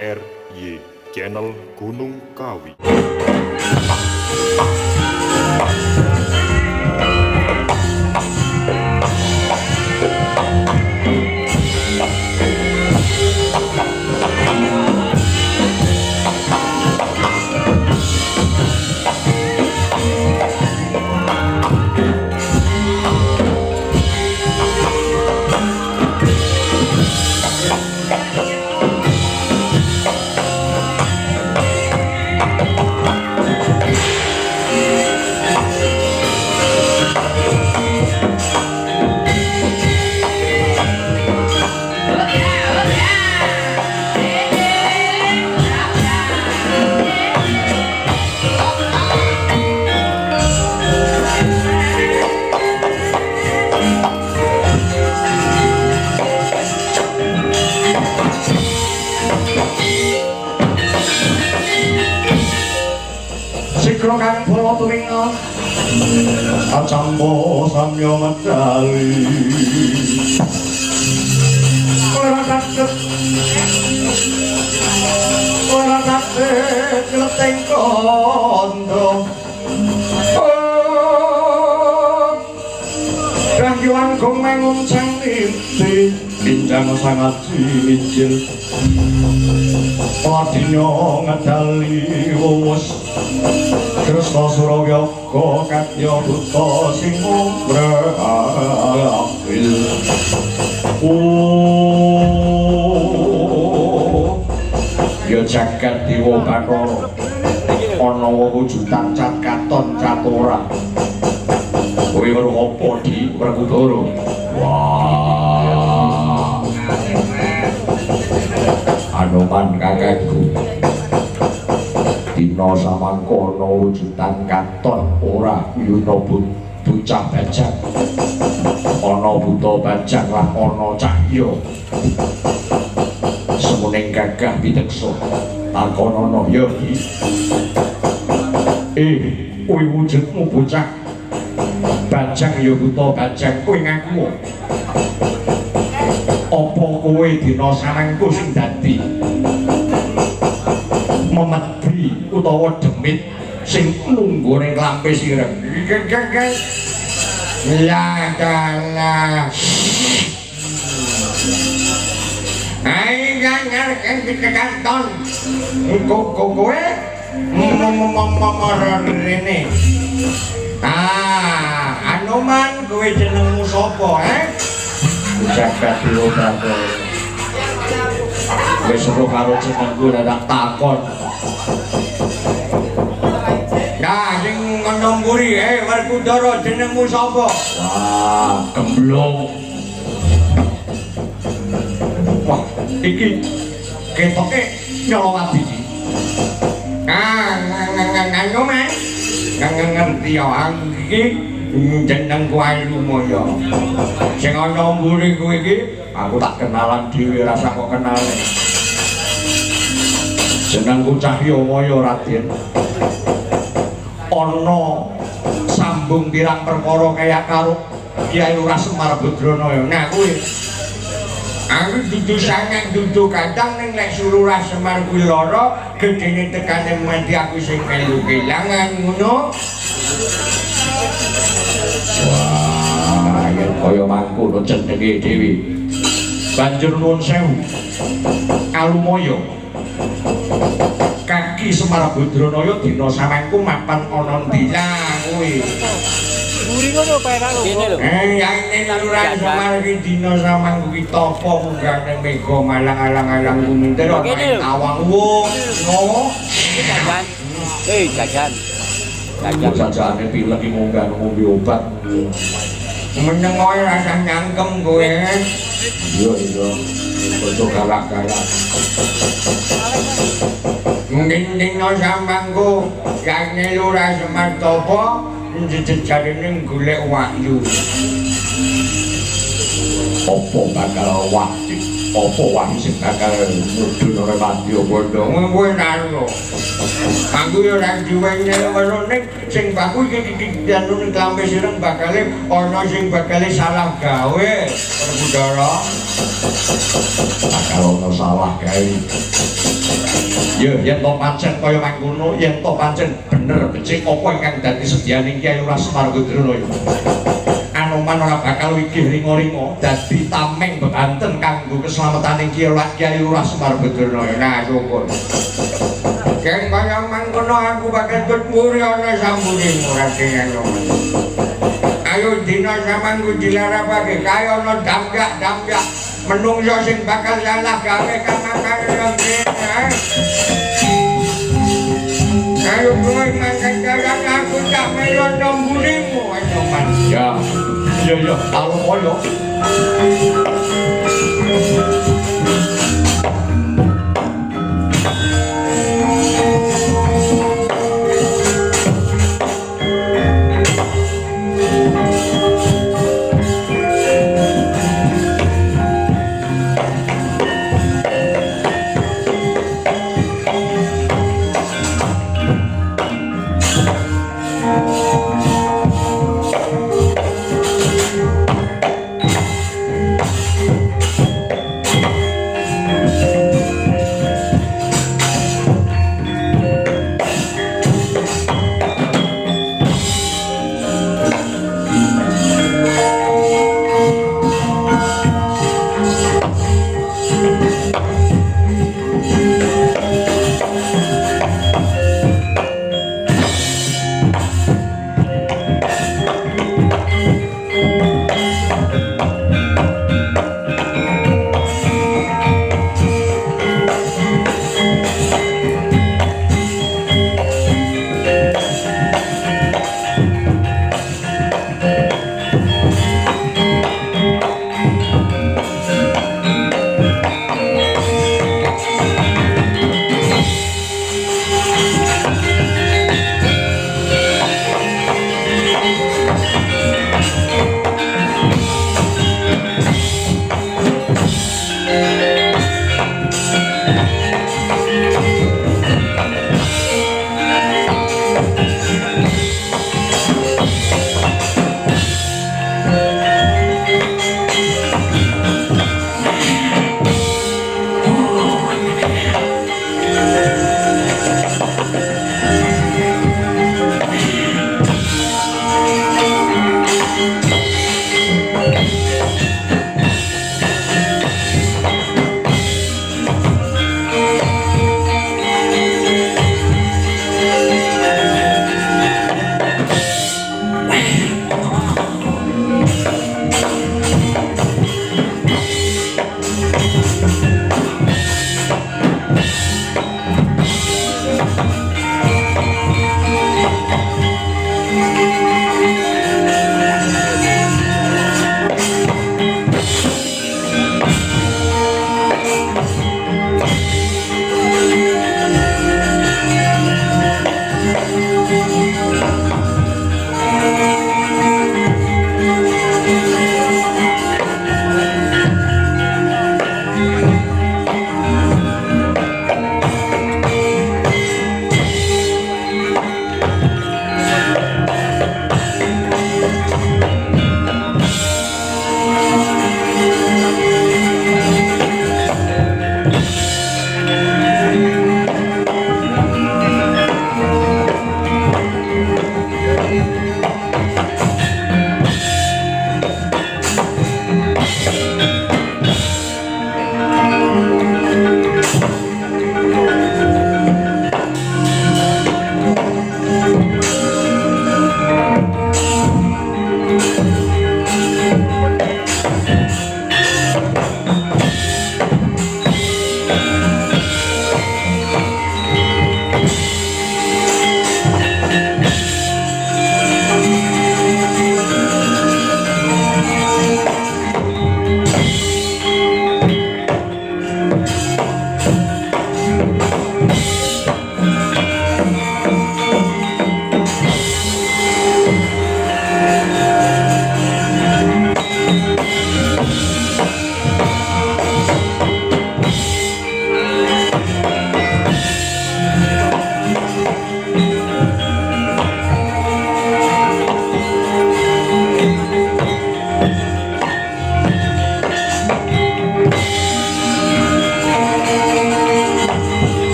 ARY Channel Gunung Kawi. Sikro kang pulo tulinga acambo samyo medali ora kaget gleteng kondo Rangyuan gong menguncang inti Injang sangat injil Wadinyo ngedali wus Kresna Surawyaka Katya Buta sing umrahil Ya jagat Dewa Bathara ana wujudan cat katon catura kowe weruh apa di Werkudara wah Anoman kakekku dina samangkana wujudan katon ora yuna bocah bajang ana buta bajang lan ana cahya semuning gagah piteksa takonana ya kowe wujudmu bocah bajang ya buta bajang kowe ngaku apa kowe dina sarengku sing dadi memedhi utawa demit sing lungguh ning klampe sireng la dalah ai gangar kanton kowe rene Anoman kowe jenengmu sapa jagat Dewa Bathara wis seru karo jenengku dadak takon sing ngono mburi Werkudara jenengmu sapa wah Gemblong wah iki ketoke nyolong ati Anoman ngerti ya iki jenengku Ailumaya sing ana mburi kowe iki aku tak kenalan dhewe rasa kok kenale jenengku Cahyamaya Raden ana sambung pirang perkara kaya karo Kyai Lurah Semar Badranaya nah kuwi Aku dudu sangang dudu kadang ning lek Sulurah Semar kuwi lara gedene tekane mati aku sing melu kelangan ngono. Wah, yen kaya mangkono jenenge dhewe. Banjur nuwun sewu. Alumaya. Kaki Semar Badranaya dina samangku mapan ana ndilang kuwi. Guri ngono perak lho. Kene lho. Yang ini Lurah Semar iki dina samangku ki tapa munggane mega malang-alang-alang gumintir ana awang wong. No. Iki jajan. Jajan. Jajan. Jajane pilek iki munggah ngombe obat. Meneng wae rasa nyangkem kowe. Iya iya. Ojo galak-galak. Mungkin dina samangku yang Lurah Semar tapa jarene golek wahyu. Apa bakal wahyu? Apa wahyu sing bakal mudhun ora mati bondo? Kowe karo. Aku yo ora diwene werone sing baku iki danune klambe sireng bakale ana sing bakale salah gawe. Perkudara. Bakal ana salah gawe. Ya, yen to pancen kaya mangkono, yen to pancen bener becik apa ingkang dadi sedyaning Kyai Lurah Semar Badranaya. Anoman ora bakal wigih ringo-ringo dadi tameng bebanten kanggo keselametaning Kyai Lurah Semar Badranaya. Nah, syukur. Yen kaya mangkono aku bakal tutmuri ana sambune ora Anoman. Ayo dina samangku dilarapake kaya ana damgak-damgak menungso sing bakal salah gawe kamangkane kene. Ayo kowe mangkat jalan aku tak melon nomburimu Anoman. Ya. Ya, alumaya.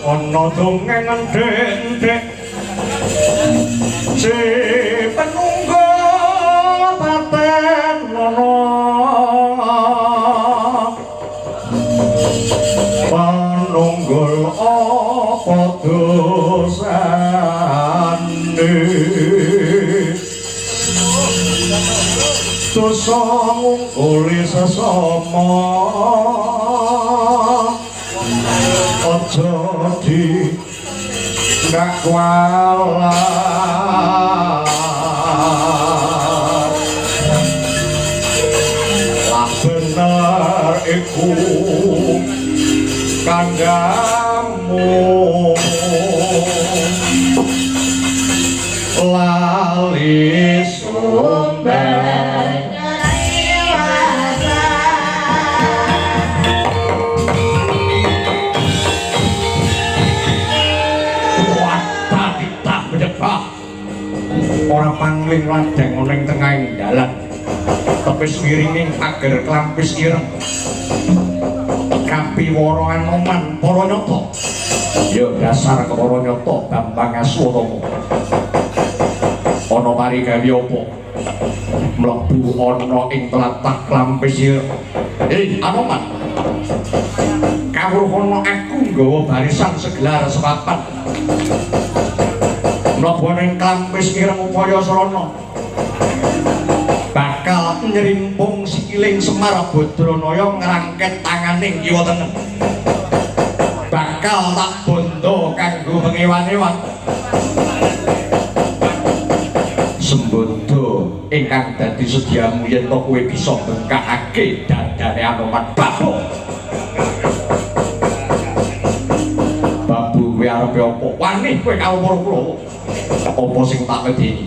Ana dongeng ndek-ndek si penunggu paten ana panunggul apa dosane dosa ngungkuli sesama aja di dakwala lah bener iku kanggamu lali sumber ora pangling ladang ana ing tengahing dalan tepis wiringing pager klampis ireng kapiwara Anoman para nyata ya dasar para nyata Bambang Aswatama ana parigawe apa mlebu ana ing tlatah klampis ireng Anoman kawruhana aku nggawa barisan segelar sepapan mlebu ning klampis ireng upaya srana bakal nyerimpung sikiling Semar Badranaya ngrangket tanganing kiwa tengen bakal tak bondo kanggo pengewan-ewan sembodo ingkang dadi sediamu yen to kowe bisa bengkakake dadane Anoman Babu Babu kowe arep apa wani kowe kawruh kula apa sing tak medeni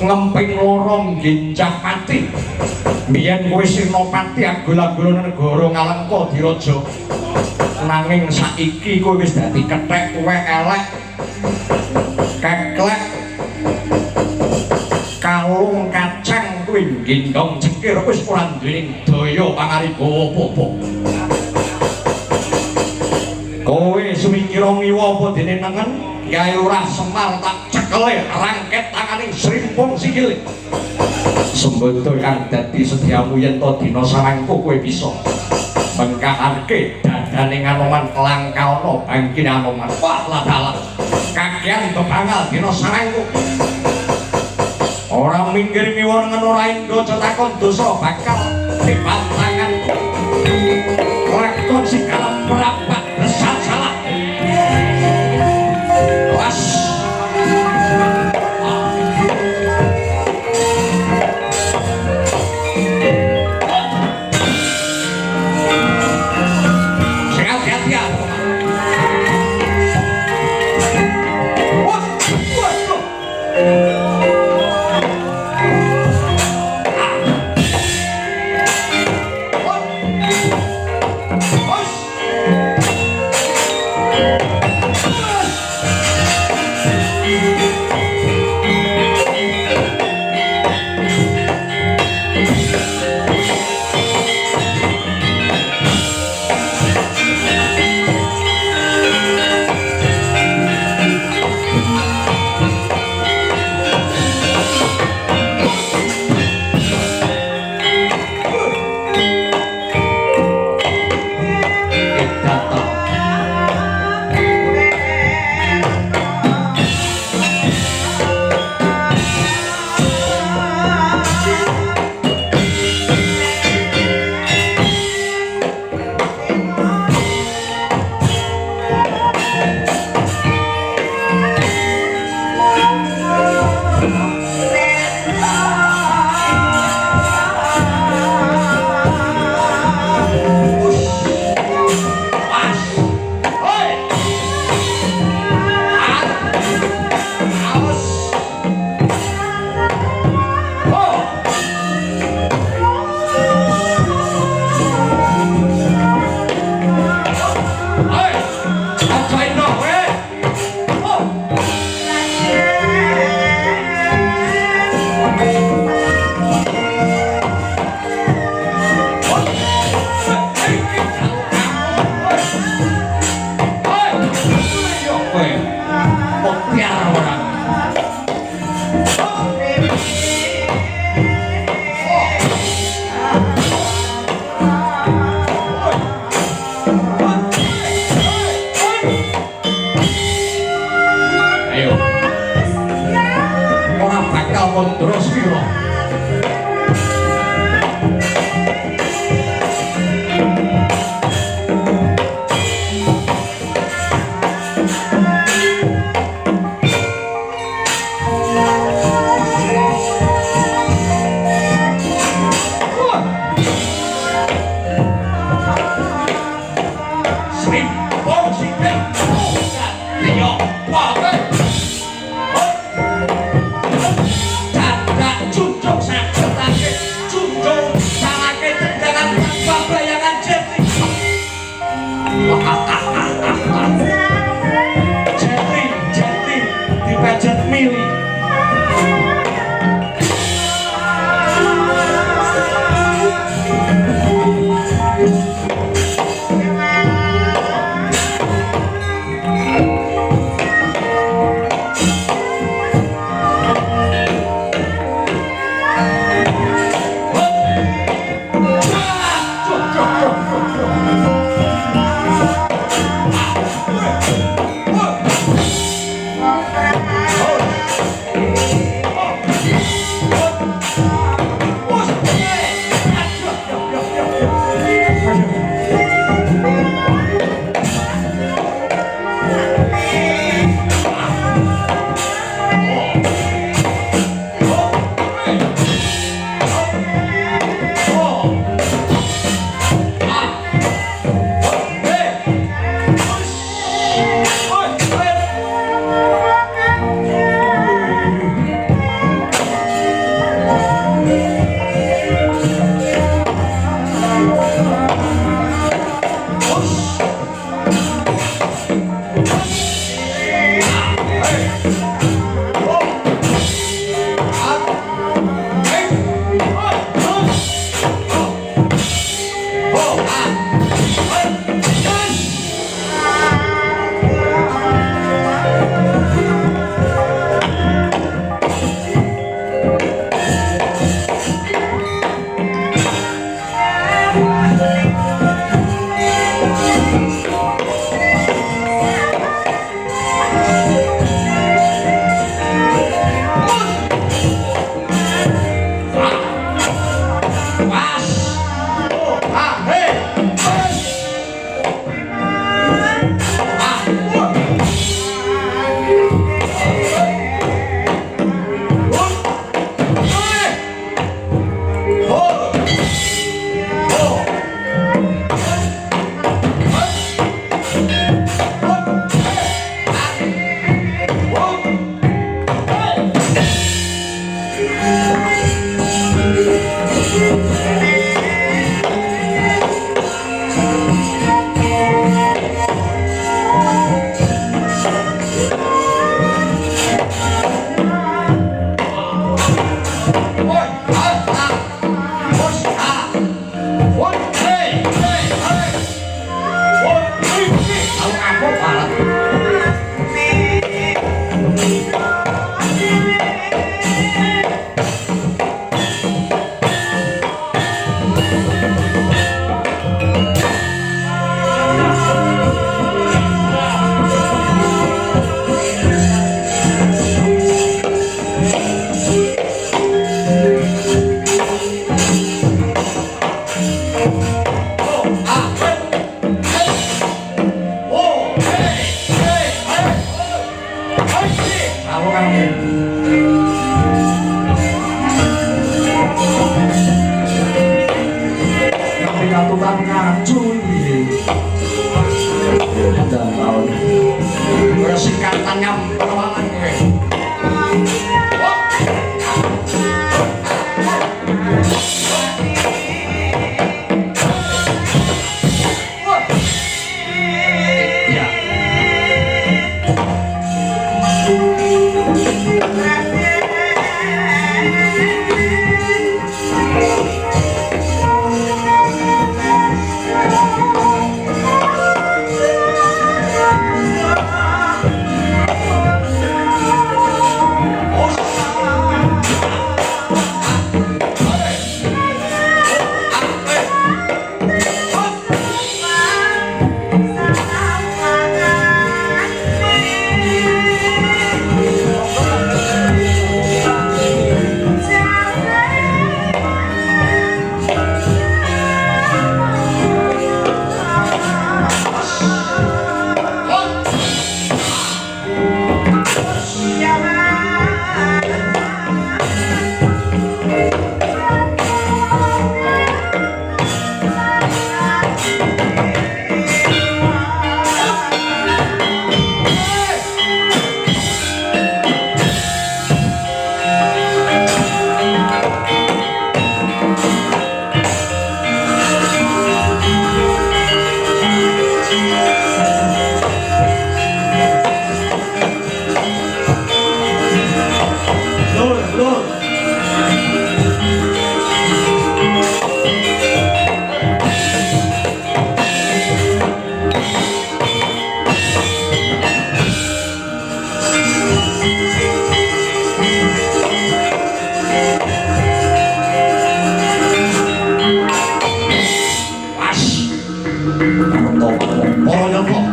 ngemping lorong ginjah pati biyen kowe Sirnapati agul-agulane negara Ngalengka diraja nanging saiki kowe wis dadi kethek kowe elek keklek kalung kacang kowe gendong cengkir wis ora duweni daya pangaribawa apa-apa kowe sumikira ngiwa apa dene nengen Kyai Lurah Semar tak cekele rangket tanganing srimpung sikile sembodo kang dadi sediamu yen to dina sarengko kowe bisa bengkakake dadane Anoman langkauna bangkine Anoman wah ladalah kakean bebangal dina sarengko ora minggir miwon ngono ora indho cetakon dosa bakal dipantangan lakon sikala merapat resal salah was samudra sira.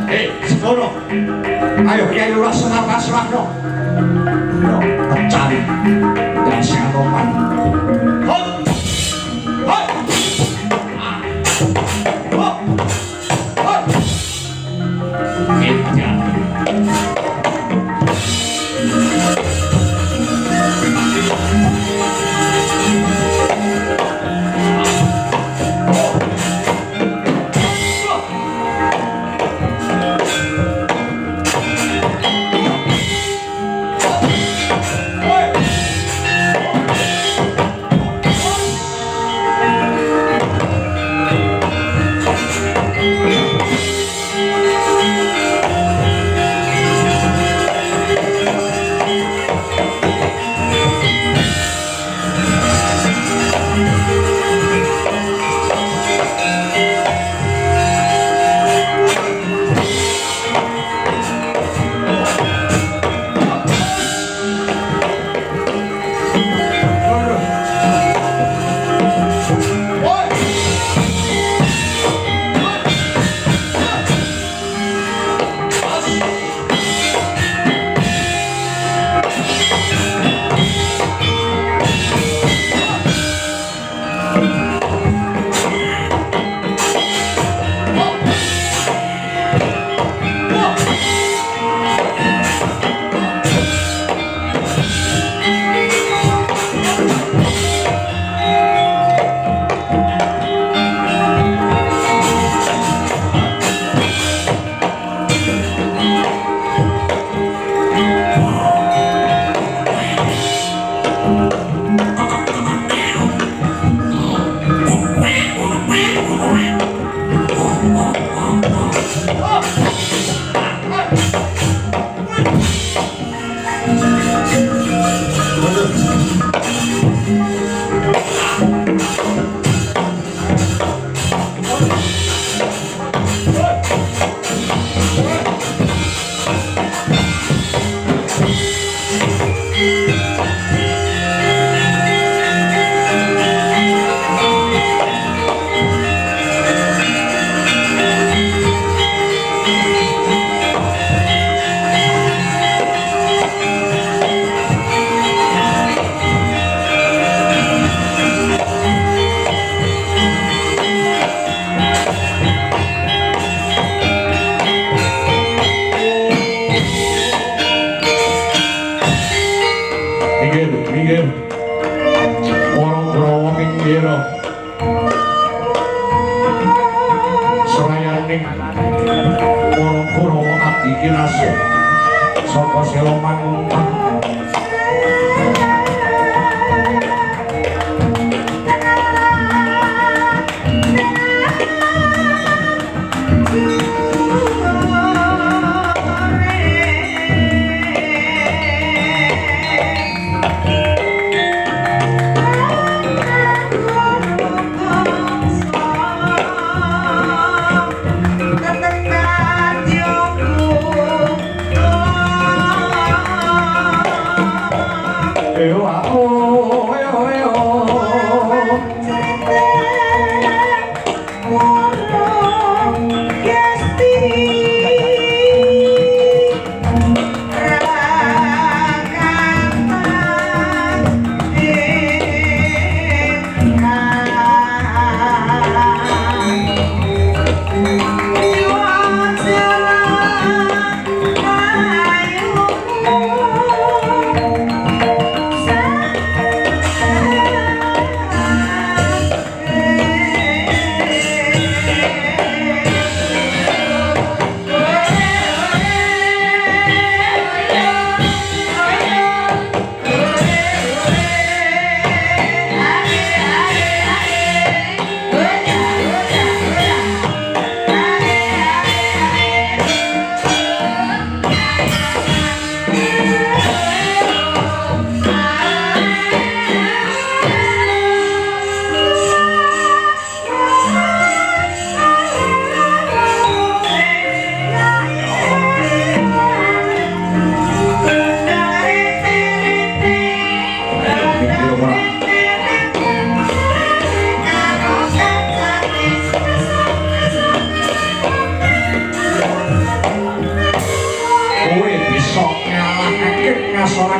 sekono. Ayo Kyai Lurah Semar Pasrahno. Yo, pecan. Dasi Anoman. Hop. Hop. Hop. Hop. Kita.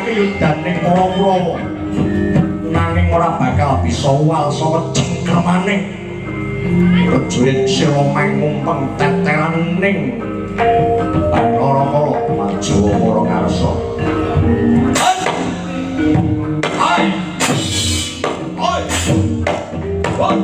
yudaning para Kurawa. Nanging ora bakal bisa wal saka cengkremaning prajurit sira mangumpeng teteraning Bathara Kala Majawa para ngarsa. Hai. Hai. Hai.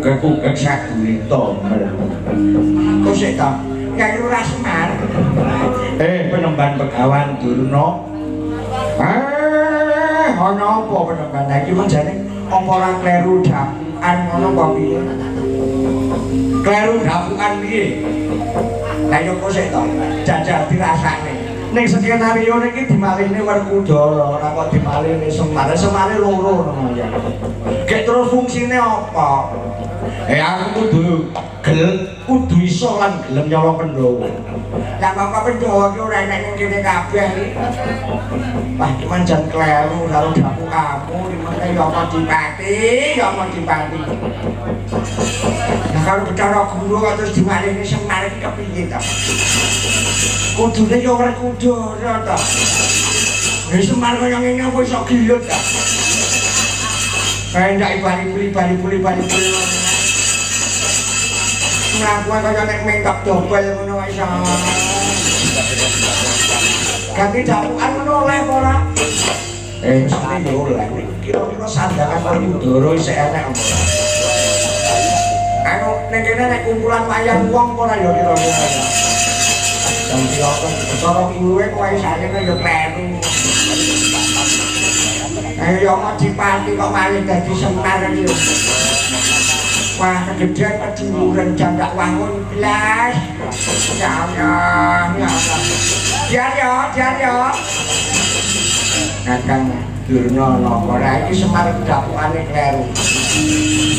Kekuk sakune tomel. Kok sik to? Kyai Lurah Semar. Penemban Begawan Durna. Ana apa penemban iki menjane apa ora kleru dapukan ngono apa piye? Kleru dapukan piye? Lah yo kok sik to? Jajal dirasakne. Ning skenario niki dimalihne Werkudara, ora kok dimalihne Semar. Semare loro ngono ya. Gek terus fungsine apa? Aku kudu iso lan gelem nyala Pandhawa. Lah Bapak Pandhawa ki ora enek ning kene kabeh iki. Wah, cuman jan kleru karo dapu kamu dimene ya apa dipati, ya apa dipati. Nah kalau bicara guru kok terus dimalihne Semar iki kepiye ta? Kudune ya Werkudara ta. Wis Semar kaya ngene apa iso gilut ta? Kayak ndak bali-bali. Mlakuan kaya nek mentok dobel ngono wae iso. Ganti dapukan ngono oleh apa ora? mesti yo oleh. Kira-kira sandangan Werkudara isih enek apa ora? Anu ning kene nek kumpulan wayang wong ora ya kira-kira. Jam piro cara kuwe kowe sakjane yo kleru. Ayo mau dipati kok malah dadi Semar iki. Wah, kegedean keduren jandak wangun blas. Ya Allah, ya Allah. Diar yo. Kakang Durna ora iki Semar dapukane kleru.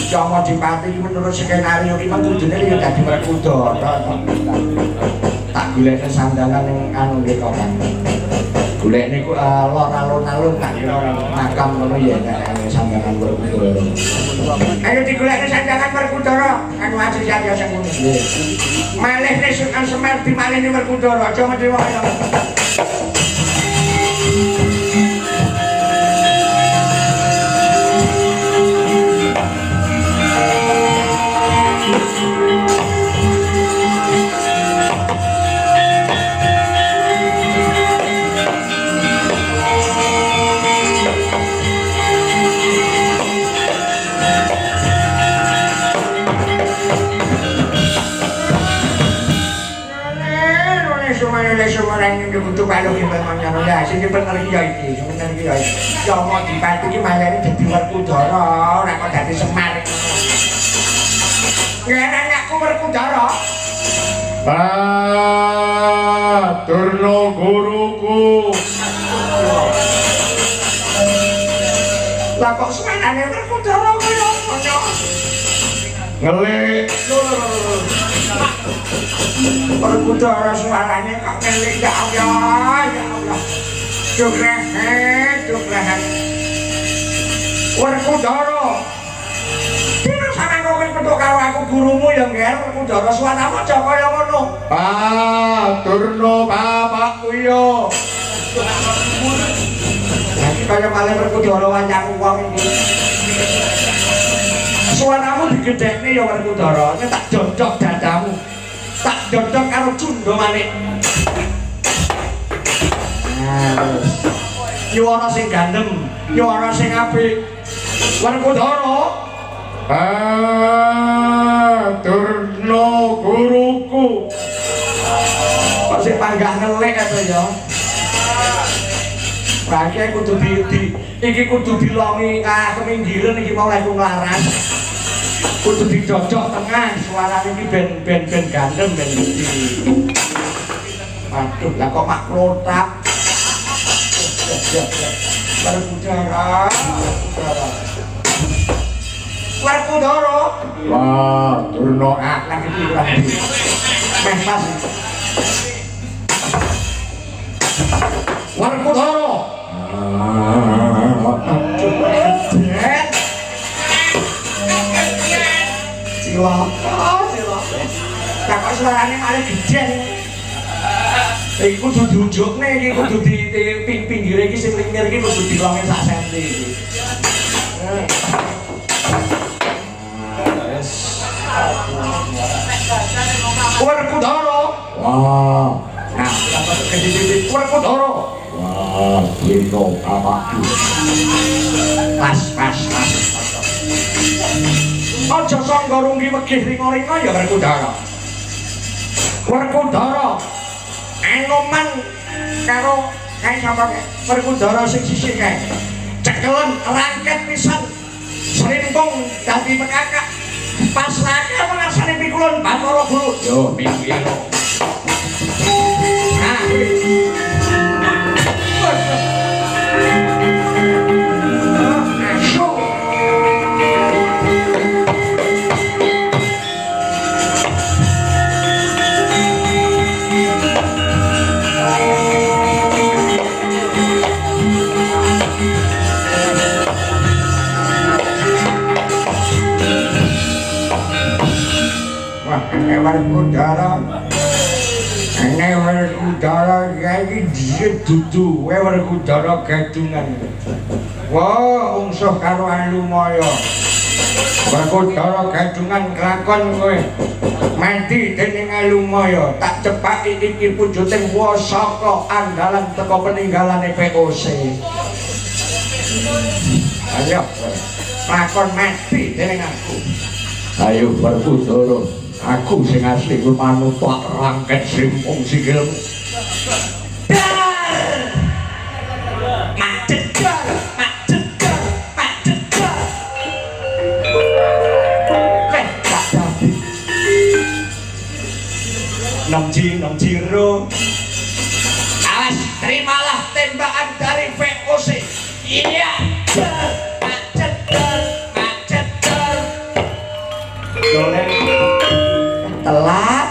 Cuma dipati menurut skenario iki kudune ya dadi Werkudara. Tak golekne sandangan ning anu nggih kok. Golekne ku lor alun-alun tak kira makam ngono ya nek sandangan Werkudara. Ayo digolekne sandangan Werkudara, anu aja ya sing ngono. Malihne Sultan Semar dimalihne Werkudara, aja mesti wae. Orang yang butuh kalau kita menyanyi ya, sini bener ya iki, bener ya. Ya mau dipati iki malane dadi Werkudara, ora kok dadi Semar. Ngene aku Werkudara. Durna guruku. Lah kok suarane Werkudara kaya ngono? Ngelik. Werkudara suaranya kok ngelik ya Allah, ya Allah. Jogrehet. Werkudara. Dino sampe kok petuk karo aku gurumu ya ngger Werkudara suaramu aja kaya ngono. Durna bapakku yo. Iki kaya malah Werkudara wayang wong iki. Suaramu digedhekne ya Werkudara, nek tak jojok dadamu. Tak jojok karo Cundha manik. Nyuwara sing gandem, nyuwara sing apik. Werkudara. Durna guruku. Kok sing panggah ngelik aja ya. Rakyat kudu iki kudu dilongi keminggiran iki mau lek nglaras. Kudu dijojok tengah suarane iki ben gandem ben iki. Waduh, lah kok mak klotak. Werkudara. Wah, Durna Lagi iki kurang iki. Meh pas. Werkudara. Cilaka. Kakak suarane malah gede. Iki kudu diunjukne iki kudu di pinggire iki sing lingkir iki kudu dilonge sak senti iki. Werkudara. Wah, Nah, Werkudara. wah, Durna bapakku. Pas. Aja sangga runggi wegih ringo-ringo ya Werkudara. Werkudara. Anoman karo kae sapa Werkudara sing sisih kae. Cekelen rangket pisan. Srimpung dadi pekakak. Pasrake menasane pikulun Bathara Guru. Yo, minggu lo. Nah. Werkudara iki dhisik dudu Werkudara gadungan. Wah, ungsuh karo Alumaya. Werkudara gadungan kelakon kowe. Mati dening Alumaya, tak cepaki iki wujuting wasaka andalan teka peninggalane POC. Ayo, lakon mati dening aku. Ayo Werkudara, aku sing asli ku manut tak rangket simpung sikilmu. Nom jiro. Awas, terimalah tembakan dari VOC. Iya. Macet. Doleh. Telat.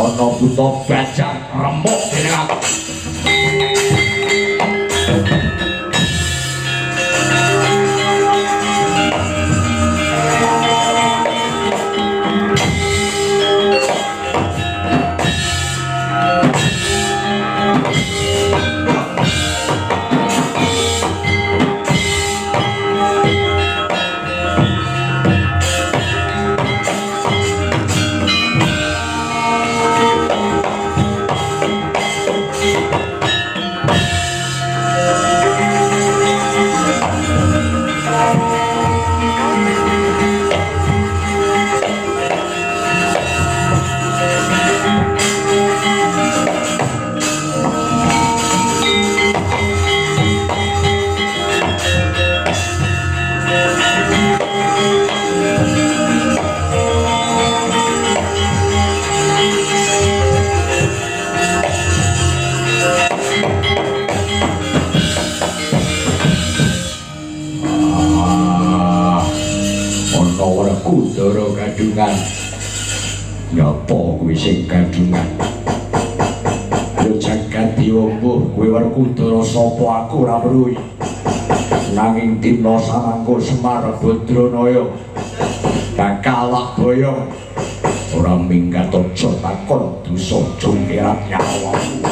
Ana buta Bajang remuk dening aku. Werkudara kadungan. Nyapa kuwi sing kadungan? Yo jagat diombo kowe Werkudara sapa aku ora weruh. Nanging Timna Samangka Semar Badranaya kakalak boyong ora minggat aja takon dosa jungkirat nyawamu.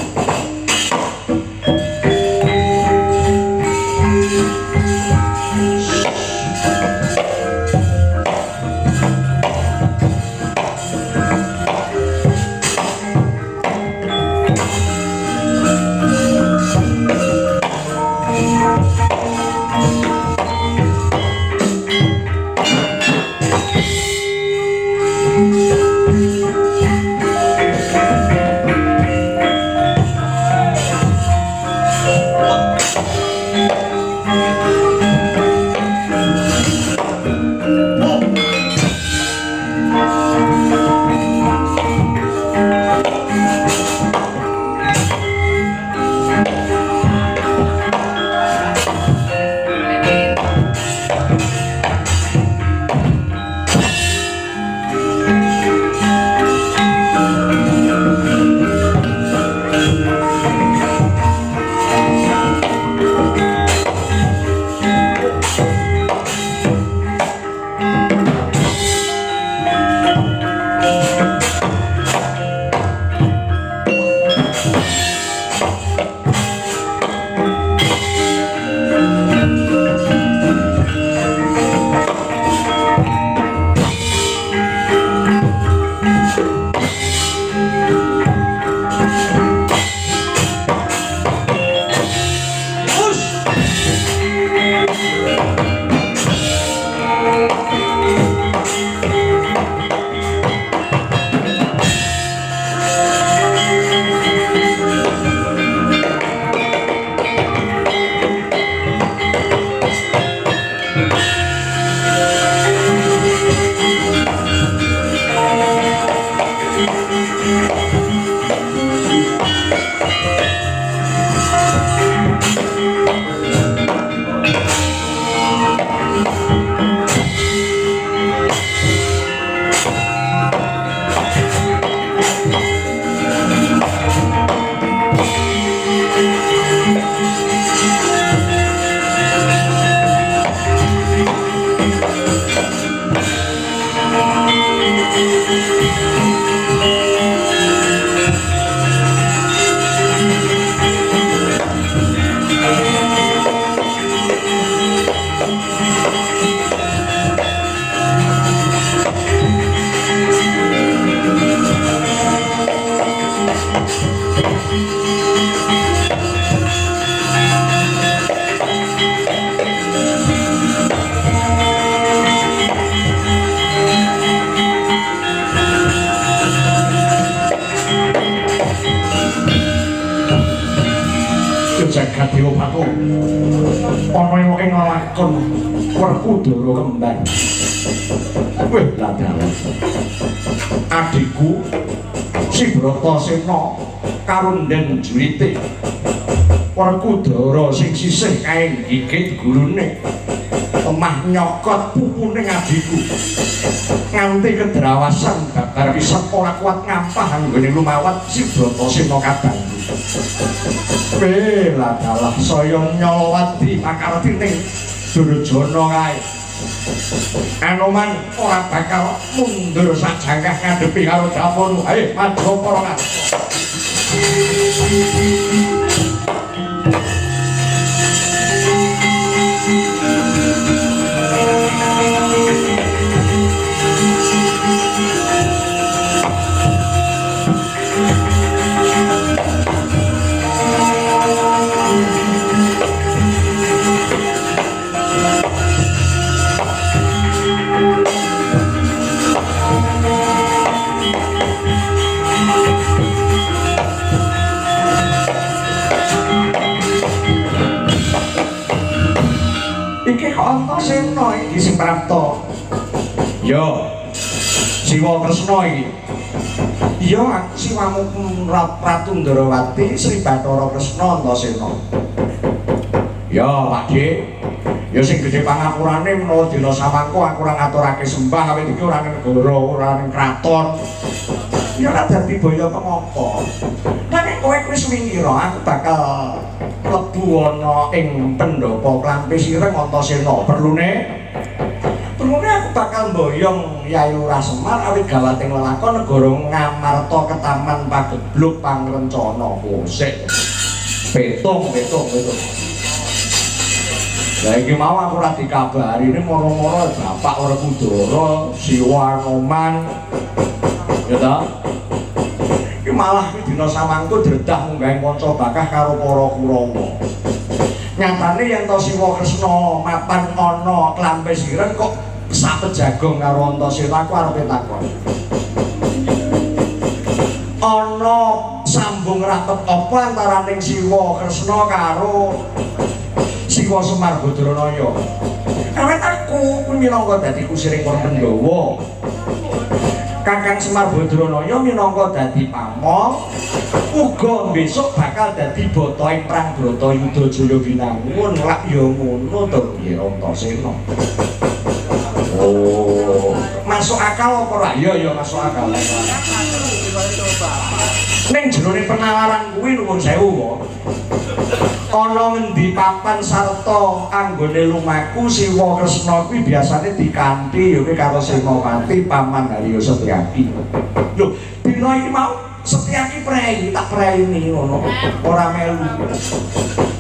ana ing lakon Werkudara kembang. Wih lah dalan. Adikku si Bratasena karo ndhen jurite Werkudara sing sisih kae gigit gurune temah nyokot pupune adikku nganti kedrawasan babar pisan ora kuat ngampah anggone lumawat si Bratasena kabantu. Lah dalah saya nyolowati pakartining Durjana kae. Anoman ora bakal mundur sajangkah ngadepi karo Damana. Ayo maju para ngarep. Antasena iki sing prapta. Yo. Siwa Kresna iki. Iya, siwamu Ratu Ndarawati Sri Bathara Kresna Antasena. Ya, Pakde. Ya sing gedhe pangapurane menawa dina samangko aku ora ngaturake sembah awit iki ora ning negara, ora ning kraton. Ya ora dadi baya pengapa. Nanging kowe wis mingira aku bakal lebu ana ing pendopo klampi sireng Antasena. Perlune aku bakal mboyong Yayi Lurah Semar awit gawating lelakon negara Ngamarta Ketaman Pagebluk Pangrencana. Sik. Petung. Lah iki mau aku ora dikabari ini moro-moro Bapak Werkudara, Siwa Anoman. Ya ta? Iki malah iki dina samangko dredah munggahing kanca bakah karo para Kurawa. Nyatane yen to Siwa Kresna mapan ana klampe sireng kok sapejagong karo Antasena aku arepe takon. Ana sambung rapet apa antaraning Siwa Kresna karo Siwa Semar Badranaya? Awet aku minangka dadi kusiring para Pandhawa. Kakang Semar Badranaya minangka dadi pamong, uga besok bakal dadi bata ing perang Bratayuda Jaya Binangun. Lak ya ngono to piye Antasena. Oh, masuk akal apa ora? Ya masuk akal. Ning jerone penalaran kuwi nuwun sewu kok. Ana ngendi papan sarta anggone lumaku Siwa Kresna kuwi biasane dikanthi ya kuwi karo Senopati paman Harya Setyaki. Lho, dina iki mau Setyaki prei tak preini ngono. Ora melu.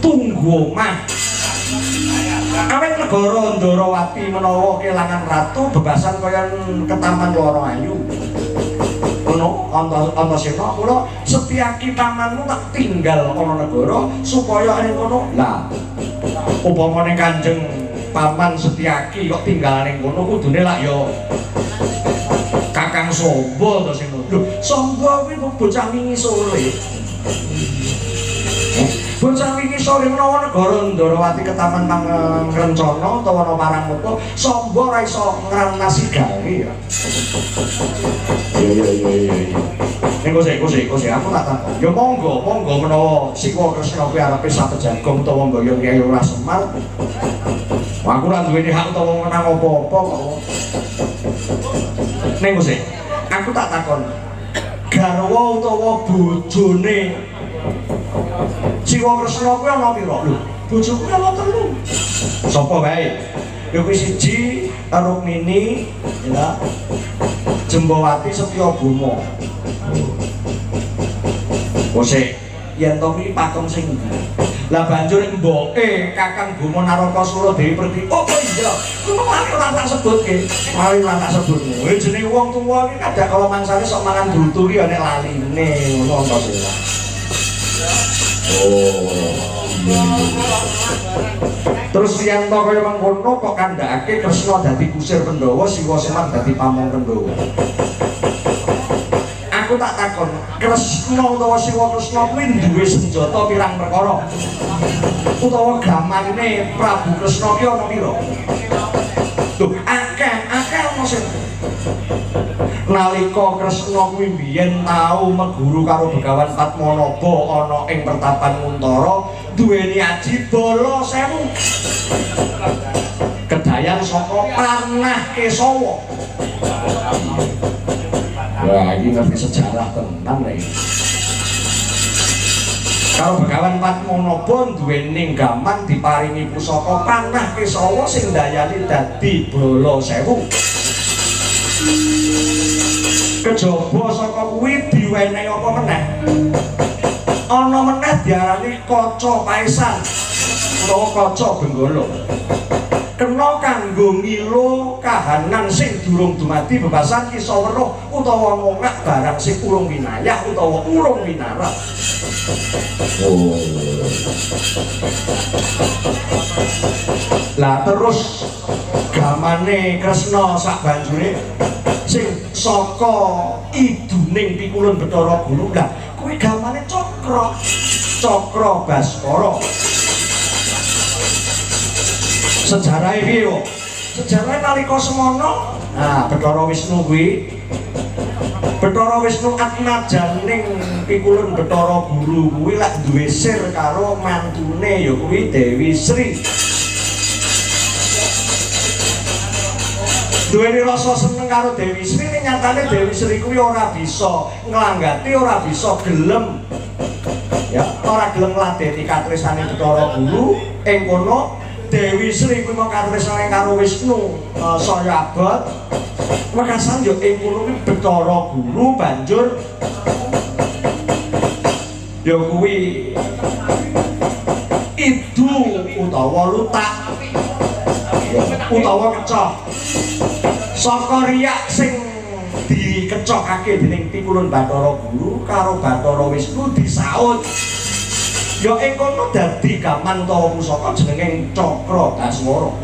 Tunggu omah. Awet negara Ndarawati menawa kelangan ratu bebasan kaya Ketaman Loro Ayu. Ngono Antasena kula Setyaki pamanmu tak tinggal ana negara supaya ning kono. Lah upamane Kanjeng Paman Setyaki kok tinggal ning kono kudune lak ya Kakang Samba to sing. Lho, Samba kuwi bocah wingi sore. Bocah wingi sore menawa negara Ndarawati Ketaman Pangrencana utawa ana Parangmuka, Samba ora iso ngranasi gawe ya. Iya. Ning aku tak takon. Ya monggo menawa Siwa Kresna kuwi arepe sapejagong utawa mboyong Yayi Lurah Semar. Aku ora duweni hak utawa menang apa-apa kok. Ning aku tak takon. Garwa utawa bojone Siwa Kresna kuwi ana pira? Lho, bojoku ana 3. Sapa wae? Ya kuwi siji Rukmini, ya. Jembawati Setyabama. Kose, yen to kuwi pakem sing ndi? Lah banjur mboke Kakang Bama Narakasura Dewi Pertiwi. Oh iya, kuwi ora tak sebutke. Mari ora tak sebutke. Jenenge wong tuwa iki kadang kala mangsane sok mangan dulturi ya nek laline ngono Antasena. Oh. Terus yen to kaya mangkono kok kandhake Kresna dadi kusir Pandhawa, Siwa Semar dadi pamong Pandhawa. Aku tak takon, Kresna utawa Siwa Kresna kuwi duwe senjata pirang perkara? utawa gamane Prabu Kresna ki ana pira? Lho, akeh ana sing nalika Kresna kuwi biyen tau meguru karo Begawan Padmanaba ana ing pertapan Kuntara duweni aji bala 1000 kedayan saka Panah Kesawa. Wah, iki ngerti sejarah tenan lho. Karo Begawan Padmanaba duweni gaman diparingi pusaka Panah Kesawa sing dayani dadi bala 1000. Kejaba saka kuwi diwenehi apa meneh? Ana meneh diarani kaca paesan utawa kaca benggala. Kena kanggo ngilo kahanan sing durung dumadi bebasan isa weruh utawa ngongak barang sing urung winayah utawa urung winarat. Oh. Lah terus gamane Kresna sak banjure sing saka iduning pikulun Bathara Guru lah kuwi gamane Cakra Baskara. Sejarahe piye kok? Sejarahe nalika semana nah Bathara Wisnu kuwi Bathara Wisnu atmajaning pikulun Bathara Guru kuwi lak duwe sir karo mantune ya kuwi Dewi Sri. Duweni rasa seneng karo Dewi Sri ning nyatane Dewi Sri kuwi ora bisa nglanggati, ora bisa gelem ya, ora gelem ngladeni katresane Bathara Guru ing kono. Dewi Sri kuwi mau katresane karo Wisnu saya abot. Wekasan yo ing kono kuwi Bathara Guru banjur yo kuwi idu utawa lutak utawa kecoh saka riyak sing dikecokake dening pikulun Bathara Guru karo Bathara Wisnu disaut. Ya ing kono dadi gaman utawa pusaka jenenge Cakra Baswara.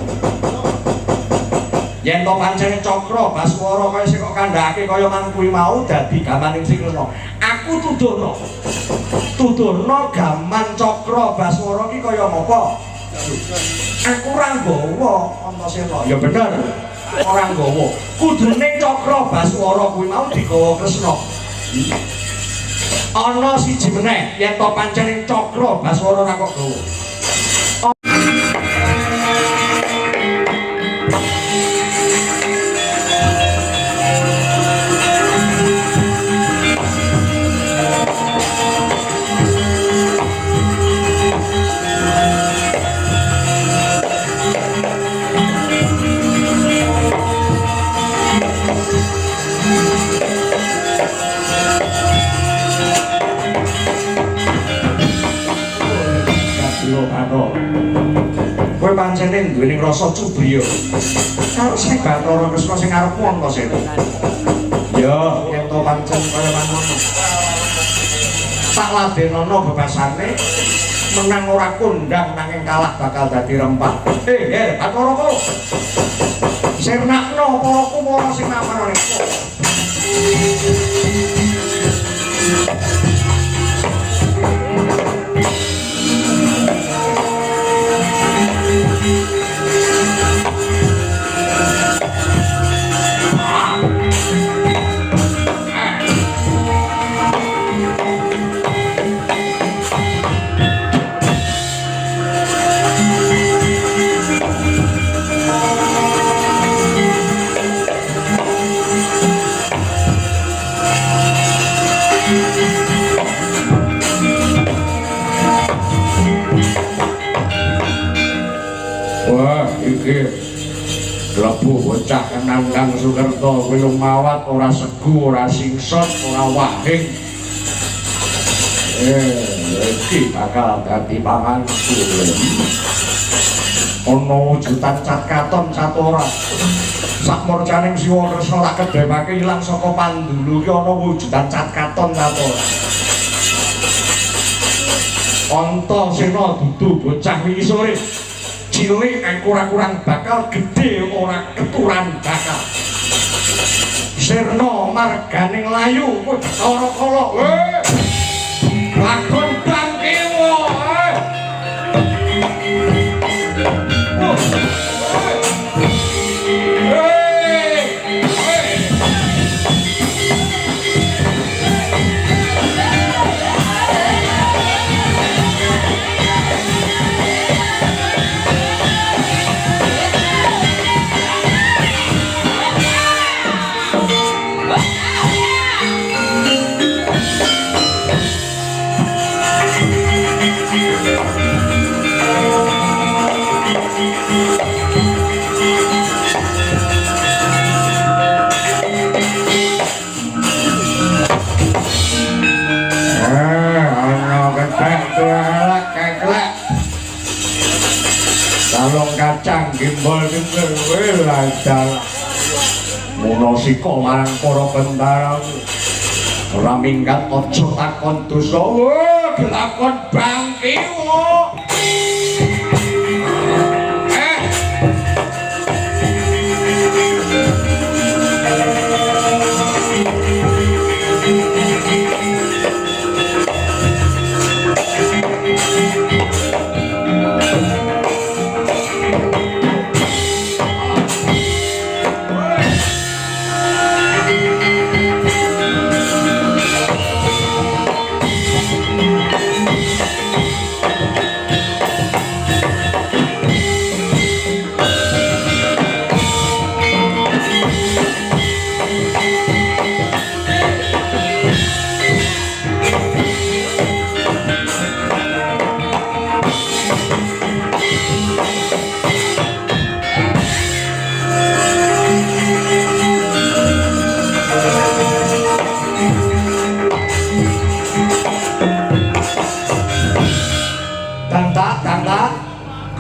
Yen to pancen Cakra Baswara kaya sing kok kandhake kaya mangkuwi mau dadi gamaning Sri Kresna. Aku tuturno gaman Cakra Baswara ki kaya ngapa? Aku ora nggawa Antasena. Ya bener. Ora nggawa. Kudune Cakra Baswara kuwi mau digawa Kresna. Ana siji meneh yen to pancen Cakra Baswara ora kok gawa. Kowe pancene duweni rasa cubriya karo Sri Bathara Kresna sing arepmu Antasena. Ya, yen to pancen kaya mangkono. Tak ladenana bebasane menang ora kondang nanging kalah bakal dadi rempah. Bathara kok. Sirnakno para kumara sing namarane. Wah, iki lebu bocah Nandang Sukerto kuwi lumawat ora segu, ora singsot, ora wahing. Iki bakal dadi panganku. Ana wujudan cat katon cat ora. Sak morcaning Siwa Kresna tak kedhepake ilang saka pandulu ki ana wujudan cat katon cat ora. Antasena dudu bocah wingi sore. Cilik kurang bakal gede ora keturan bakal. Sirna marganing layu Bathara Kala. Lakon bangkiwa. Kalong kacang gimbal gimbal wilayah munosiko marang para bendara ora minggat aja takon dosa gelakon bangki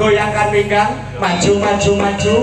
goyangkan pinggang, maju maju maju.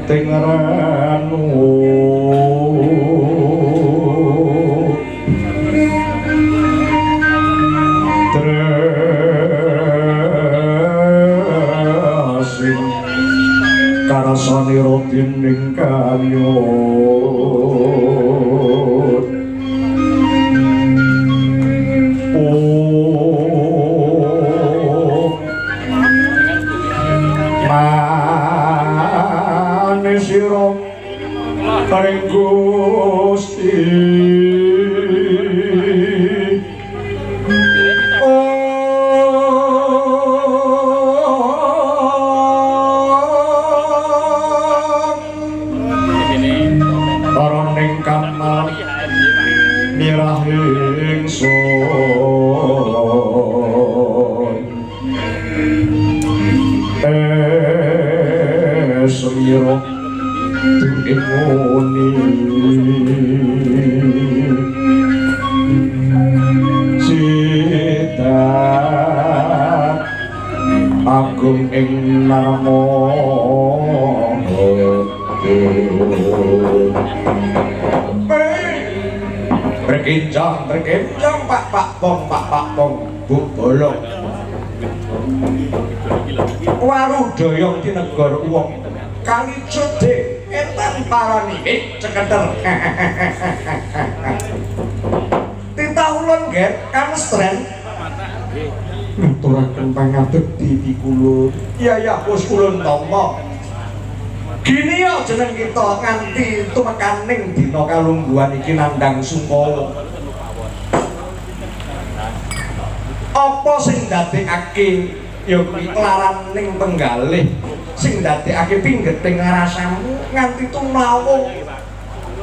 ting ranu tresing karasanira dening kanyut sira paring Gusti para ning kamal mirah ingsun semira muni cita agung ing namo berkinjang pak bong bu bolong warudoyong di negara uang kali cedek etan parani cekeder titahulun gen kamestren ngaturaken pangabekti di kulun iya bos kulun tampa gini ya jeneng kita nganti tumekaning dina kalungguhan iki nandang sungkawa apa sing ndadekake ya kuwi klaraning penggalih sing ndadekake pinggeting rasamu nganti tumlawung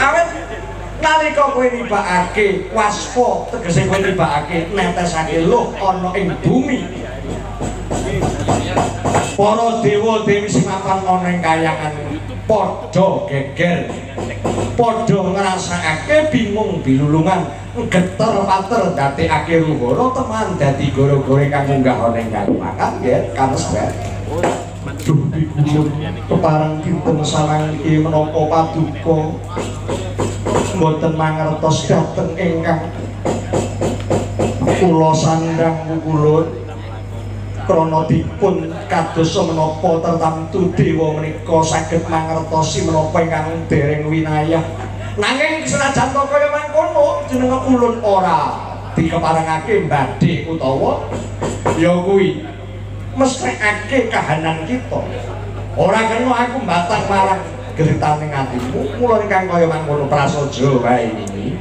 awet nalika kowe nibakake waspa tegese kowe nibakake netesake luh ana ing bumi para dewa-dewi sing mapan ana ing kayangan padha geger padha ngrasakake bingung bilulungan geter pater ndadekake ruhara teman dadi gara-gara kang munggah ana ing kalumakan nggih kamesben duh dikulun kepareng kinten sarang iki menapa paduka mboten mangertos dhateng ingkang kula sandhang kulun krana dipun kadosa menapa tertamtu dewa menika saged mangertosi menapa ingkang dereng winayah nanging senajan kaya mangkono jeneng ulun ora dikeparengake badhe utawa ya kuwi mesthekake kahanan kita ora kena aku mbatang marang geritaning atimu mula ingkang kaya mangkono prasaja wae iki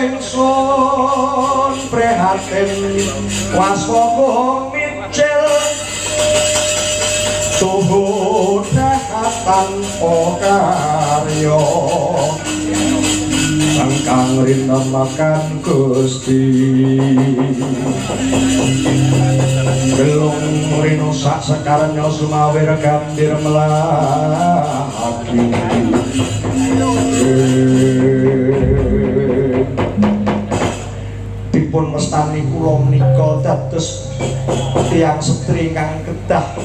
ingsun prihatin waspaku micil tuhu dahatan pokaryo sangkang rinamakan Gusti gelung rino sak sekarnya sumawir gambir melaki dipun mestani kula menika dados tiyang setri kang kedah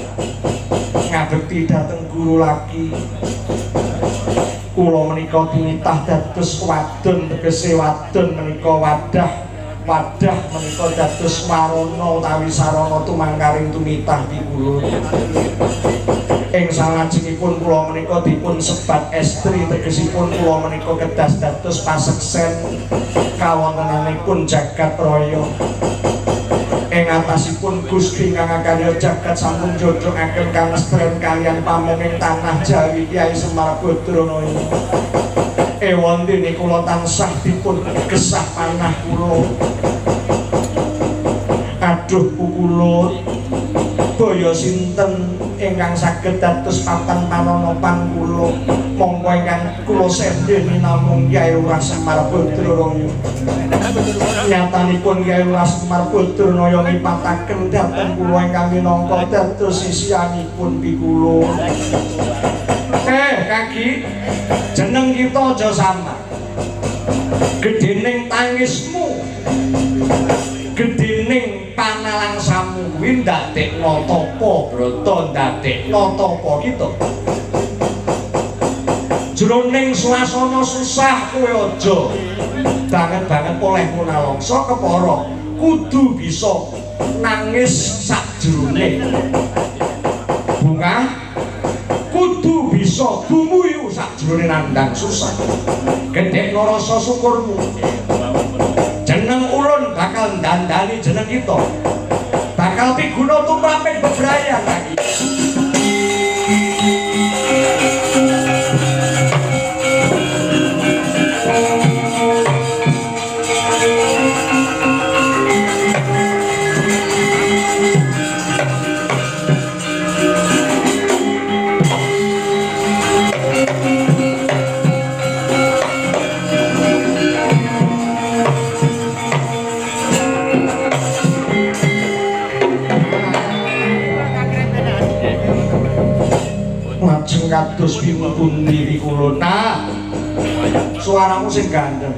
ngabekti dhateng guru laki kula menika tinitah dados wadon tegese wadon menika wadah menika dados warana utawi sarana tumangkaring tumitah piwulan ing salajengipun kula menika dipun sebat estri tegesipun kula menika kedah dados paseksen kawontenanipun jagat raya ing atasipun Gusti kang akarya jagat sampun jodohaken kamestren kaliyan pamunging tanah Jawi Kyai Semar Badranaya ewontene kula tansah dipun gesah panah kula aduh pukulun baya sinten ingkang saged dados papan pananapan kula monggo ingkang kula sendheni namung Kyai Lurah Semar Badranaya nyatanipun Kyai Lurah Semar Badranaya ngipataken dhateng kula ingkang minangka dados sisianipun pikulun kaki jeneng kita aja sama Gedening tangismu, gedening panalangsamu kuwi ndadekno tapa brata, ndadekno tapa kita. Jroning swasana susah kowe aja banget-banget oleh munalangsa kepara, kudu bisa nangis sajrone bunga, kudu bisa gumuyu sajrone nandang susah. Gedhekno rasa syukurmu. Jeneng ulun bakal ndandani jeneng kita. Bakal piguna tumraping bebrayan lagi. Kados pimpun diri kula. Nah, suaramu sing gandeng.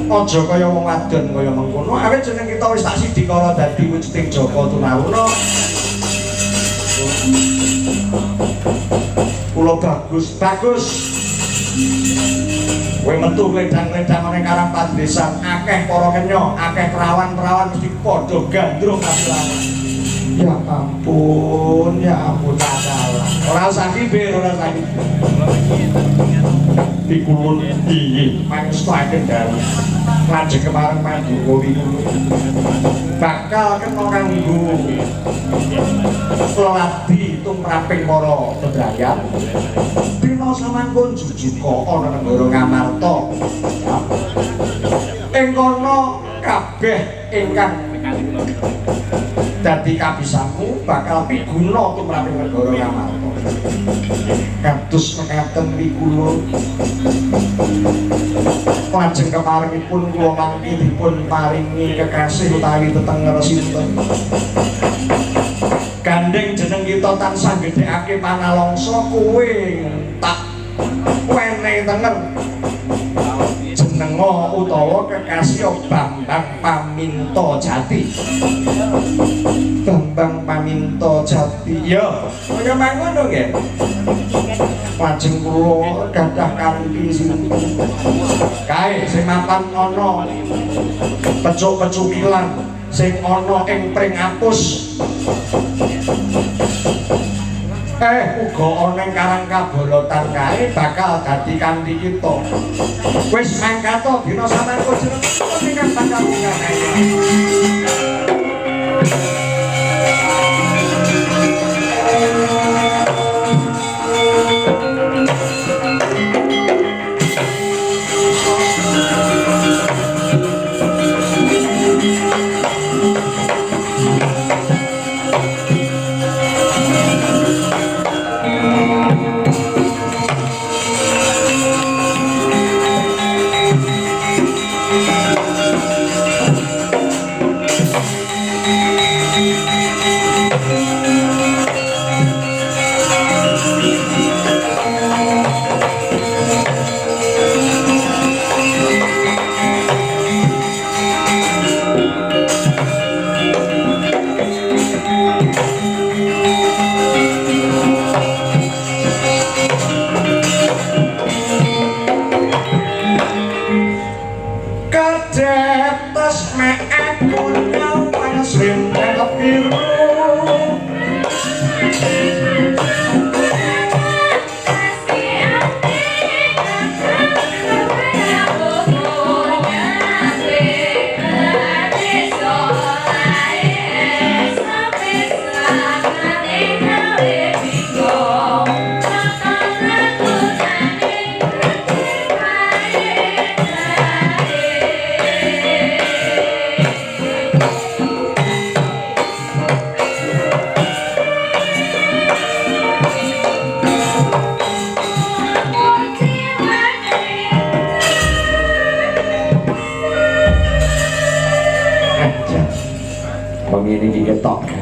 Aja kaya wong wadon kaya mengkono. Awit jeneng kita wis tak sidikala dadi wujuding Jaka Tunaruna. Kula bagus. Kowe metu ledang-ledang ning karang pandesan, akeh para kenya, akeh perawan-perawan mesti padha gandrung kasilane. Ya ampun, tak salah. Ora usah kibe, ora usah kibe. Pikulun iki mangsa aken dalem. Lajeng kemareng Pandhawa wingi bakal kena kanggo leladi tumraping para bebrayan. Dina samangkon jujuka ana negara Ngamarta. Ing kono kabeh ingkang dadi kabisamu bakal piguna tumraping negara Ngamarta. Kados mekaten wikulun lajeng kemarengipun kula mangke dipun paringi kekasih utawi tetenger sinten. Gandeng jeneng kita tansah gedhekake panalangsa kowe tak wenehi tenger. Jenenga utawa kekasih Bambang Paminto Jati. Bambang Paminto Jati. Ya, kaya mangkono nggih. Lajeng kula gadah kanthi sinten. Kae sing mapan ana pecuk-pecukilan sing ana ing pring apus. Uga ana ing karang kabolotan kae bakal dadi kanthi kita. Wis mangkata dina samangko jeneng kita bakal kae.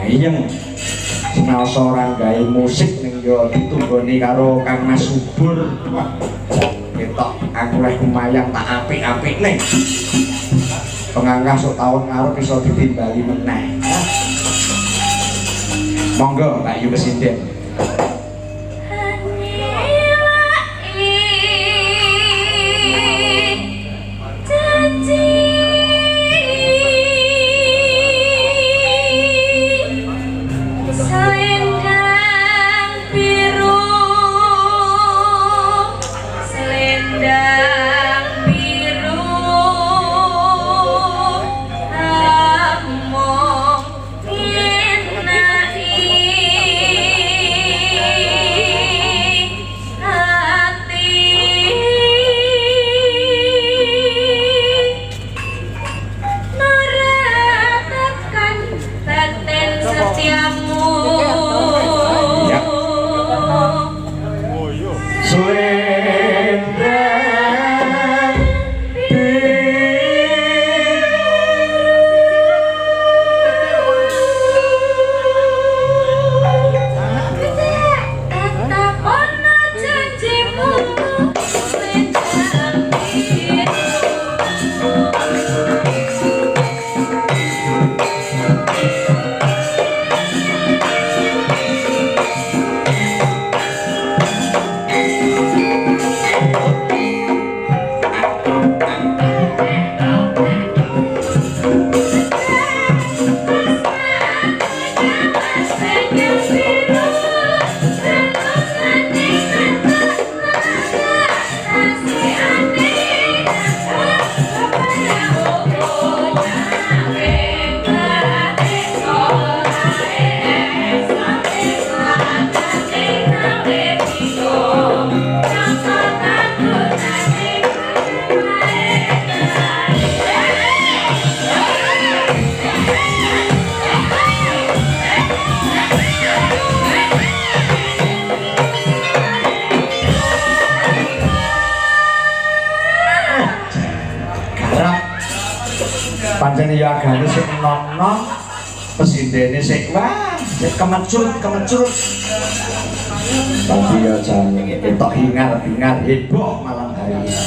Gayeng senaosa orang gawe musik ning yo ditunggoni karo Kang Mas Subur. ketok aku leh kumayang tak apik-apik nih. Penganggah sok tahun ngarep iso ditimbali meneh. Monggo Mbak Yu Kesinden. Pancen ya agane sing nom-nom pesindene sik wah sik kemecut. Tapi ya jan ketok hingar-hingar heboh malam hari ini.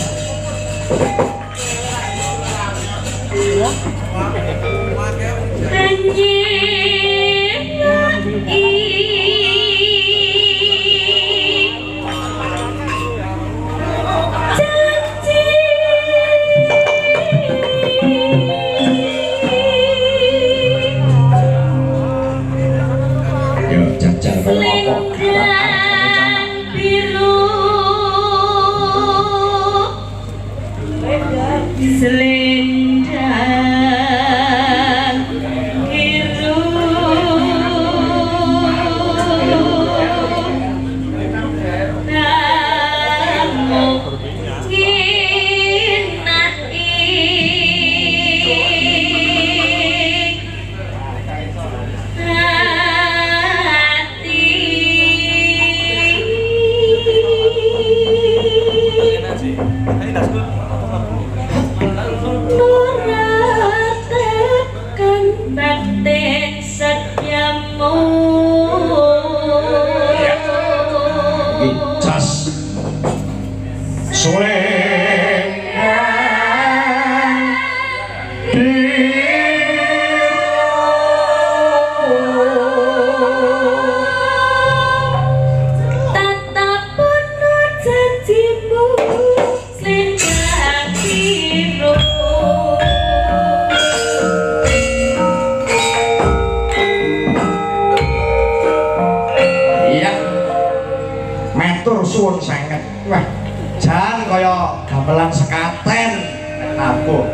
Suwun sanget. Wah, jan kaya gamelan sekaten. Aku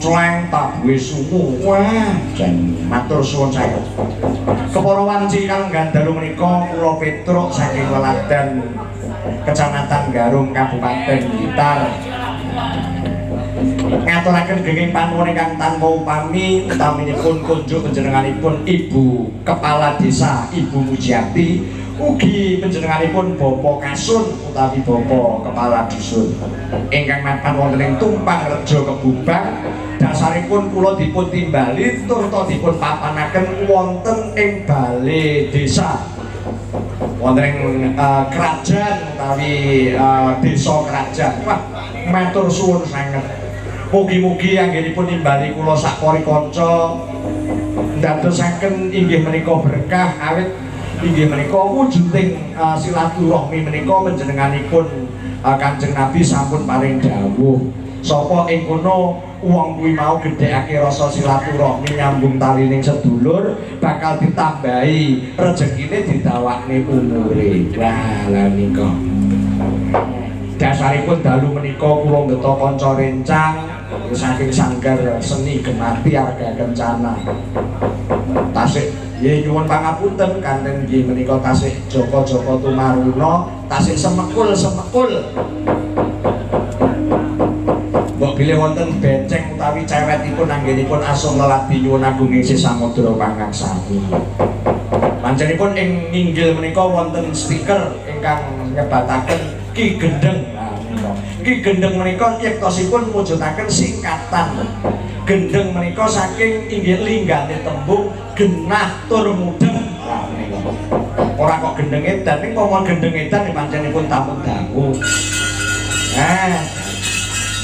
cleng tak duwe sumu. Wah, jan matur suwun sanget. Kepara wanci kang gandalu menika kula Petruk saking Weladan Kecamatan Garung Kabupaten Blitar. Ngaturaken genging panuwun ingkang tanpa upami utaminipun kunjuk panjenenganipun Ibu Kepala Desa Ibu Mujiati. Ugi panjenenganipun Bapak Kasun utawi Bapak Kepala Dusun ingkang mapan wonten ing Tumpang Rejo Kebubang. Dasaripun kula dipun timbali turta dipun papanaken wonten ing balai desa wonten ing kerajaan utawi desa kerajaan. Wah, matur suwun sanget. Mugi-mugi anggenipun nimbali kula sakpori kanca ndadosaken inggih menika berkah awit inggih menika wujuding silaturahmi menika panjenenganipun Kanjeng Nabi sampun paring dawuh. Sapa ing kono wong kuwi mau gedhekake rasa silaturahmi nyambung talining sedulur bakal ditambahi rezekine didawakne umure. Wah, lha nika. Dasaripun dalu menika kula ngeta kanca rencang saking sanggar seni gemati Arga Kencana. Tasik nggih nyuwun pangapunten kanten nggih menika tasik Joko-joko tumaruna, tasik semekul-semekul. Mbok bilih wonten beceng utawi cewetipun anggenipun asung lelabi nyuwun agung ing Samudra Pangaksami. Panjenipun ing nginggil menika wonten stiker ingkang nyebataken Ki Gendeng. Ki Gendeng menika yektosipun mujudaken singkatan. Gendeng menika saking inggih linggane tembung genah tur mudeng. Lah menika. Ora kok gendeng edan ning pomon gendeng edan panjenipun tamun dangu.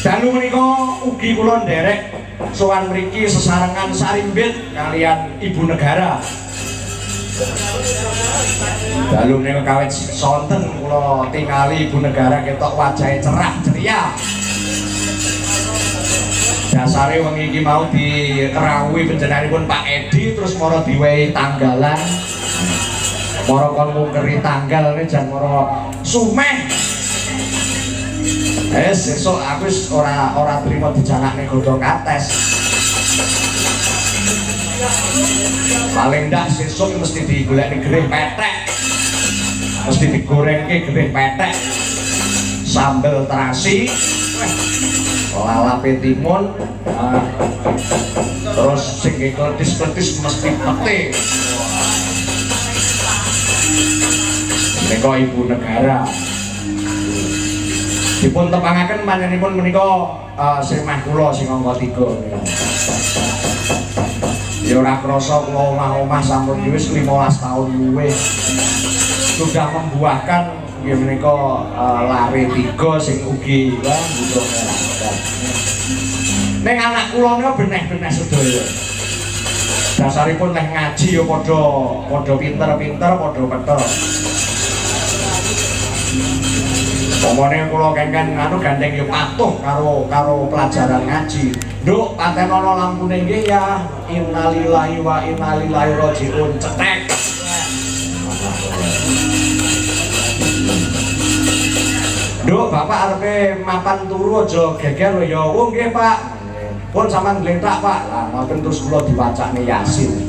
Dalu menika ugi kula nderek sowan mriki sesarengan sarimbit kalian Ibu Negara. Dalu menika kawit sonten kula tingali Ibu Negara ketok wajahe cerah ceria. Dasare wengi iki mau dirawuhi panjenenganipun Pak Edi terus mara diwehi tanggalan. Mara kon mungkeri tanggal ne jan mara sumeh. Sesuk aku wis ora trima dijanakne godhong kates. Paling ndak sesuk mesti digolekne gerih petek. Mesti digorengke gerih petek. Sambel terasi. Lalape timun. Terus sing kletis-kletis mesti pete. Menika Ibu Negara. Dipun tepangaken panjenenganipun menika sirmah kula sing angka 3. Ya ora krasa kula omah-omah sampun wis 15 tahun luwih. Sudah membuahkan nggih menika lare 3 sing ugi butuh nerakan. Ning anak kula niku beneh-beneh sedaya. Dasaripun leh ngaji ya padha pinter-pinter, padha petha. Pomone kula kengken gandeng ya patuh karo pelajaran ngaji. Nduk patenono lampune nggih ya. Innalillahi wa inna ilaihi rajiun. Cetek. Nduk bapak arepe mapan turu aja geger lho ya. Oh nggih Pak. Pun sampean nglentak Pak. Lah ngoten terus kula diwacane Yasin.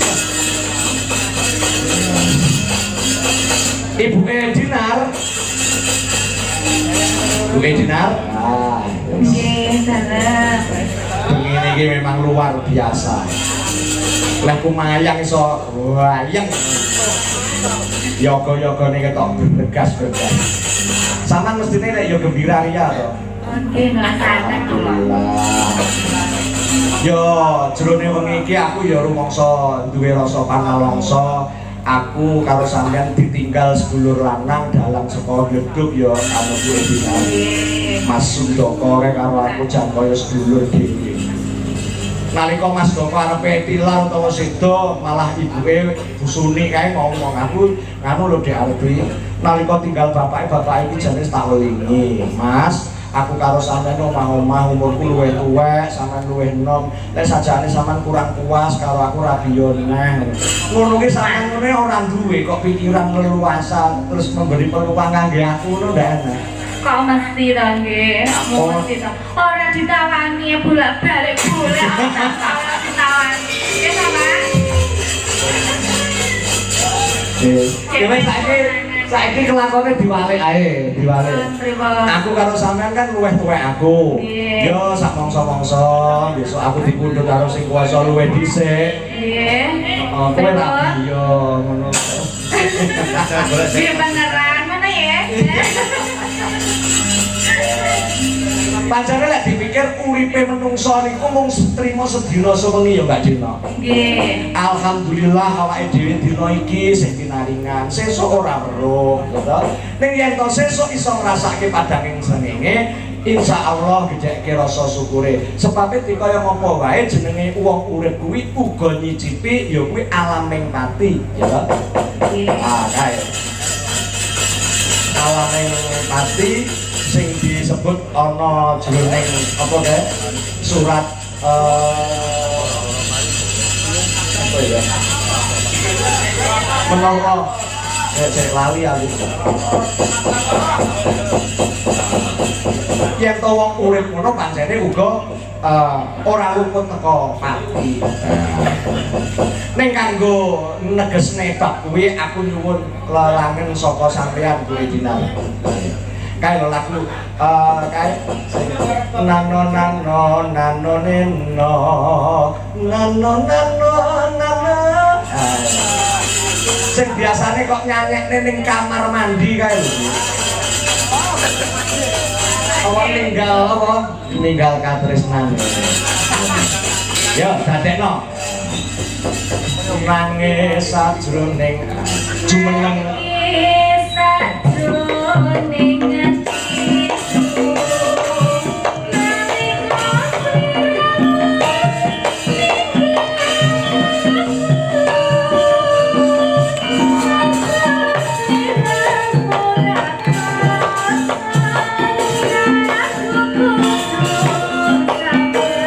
Ibu Dinar. Bu Dinar. Nggih, salah. Begini iki memang luar biasa. Leh kumayang iso wayang. Yoga-yogane ketok bergas-bergas. Sampeyan mestine nek ya gembira ria to. Nggih, ngrasaken kula. Yo jerone wengi iki aku ya rumangsa duwe rasa panalangsa. Aku karo sampean ditinggal sedulur lanang dalang saka Gledhug ya anu kuwi dinali. Mas Sundoko karo aku jan kaya sedulur dhewe. Nalika Mas Doko arepe tilar utawa sedo malah ibuke busuni kae ngomong aku nganu lho Dek Ardi. Nalika tinggal bapake iki jane tak welingi. Mas, aku karo sampean omah-omah umurku luwih tuwek, sampean luwih enom. Lek sajane sampean kurang puas karo aku ra biyo neh. Ngono ki sampean ngene ora duwe kok pikiran leluasa terus memberi peluang kangge aku ngono ndak enak. Kok mesti to nggih? Kok mesti to. Ora ditawani bolak-balik boleh ora ditawani. Ya sama. Saiki kelakone diwalik ae, diwalik. Aku karo sampean kan luwih tuwek aku. Yo sak mangsa-mangsa, besok aku dipundhut karo sing kuwasa luwih dhisik. Nggih. Kowe ra biyo ngono. Nggih beneran ngono ya. Pancene lek dipikir uripe menungso niku mung trima sedina sewengi ya Mbak Dina. Nggih. Alhamdulillah awake dhewe dina iki sing pinaringan. Sesuk ora weruh, gitu. Ning yen to sesuk iso ngrasake padanging srengenge, insyaallah gejeke rasa syukure. Sebabe dikaya ngopo wae jenenge wong urip kuwi uga nyicipi ya kuwi alaming pati, ya to. Nggih. Ah, kae. Alaming pati sing disebut ana jroning apa kae? Surat apa ya? Menawa cek lali aku. Yen to wong urip ngono pancene uga ora luput teko pati. Ning kanggo negesne bab kuwi aku nyuwun lelangen saka sampeyan kuwi dinar. Kae lho lagu kae nano nano nano neno nano nano nano sing biasane kok nyanyekne ning kamar mandi kae lho. Ninggal katresnan. Yo dadekno. Nangis sajroning jumeneng Sajroning atiku nanging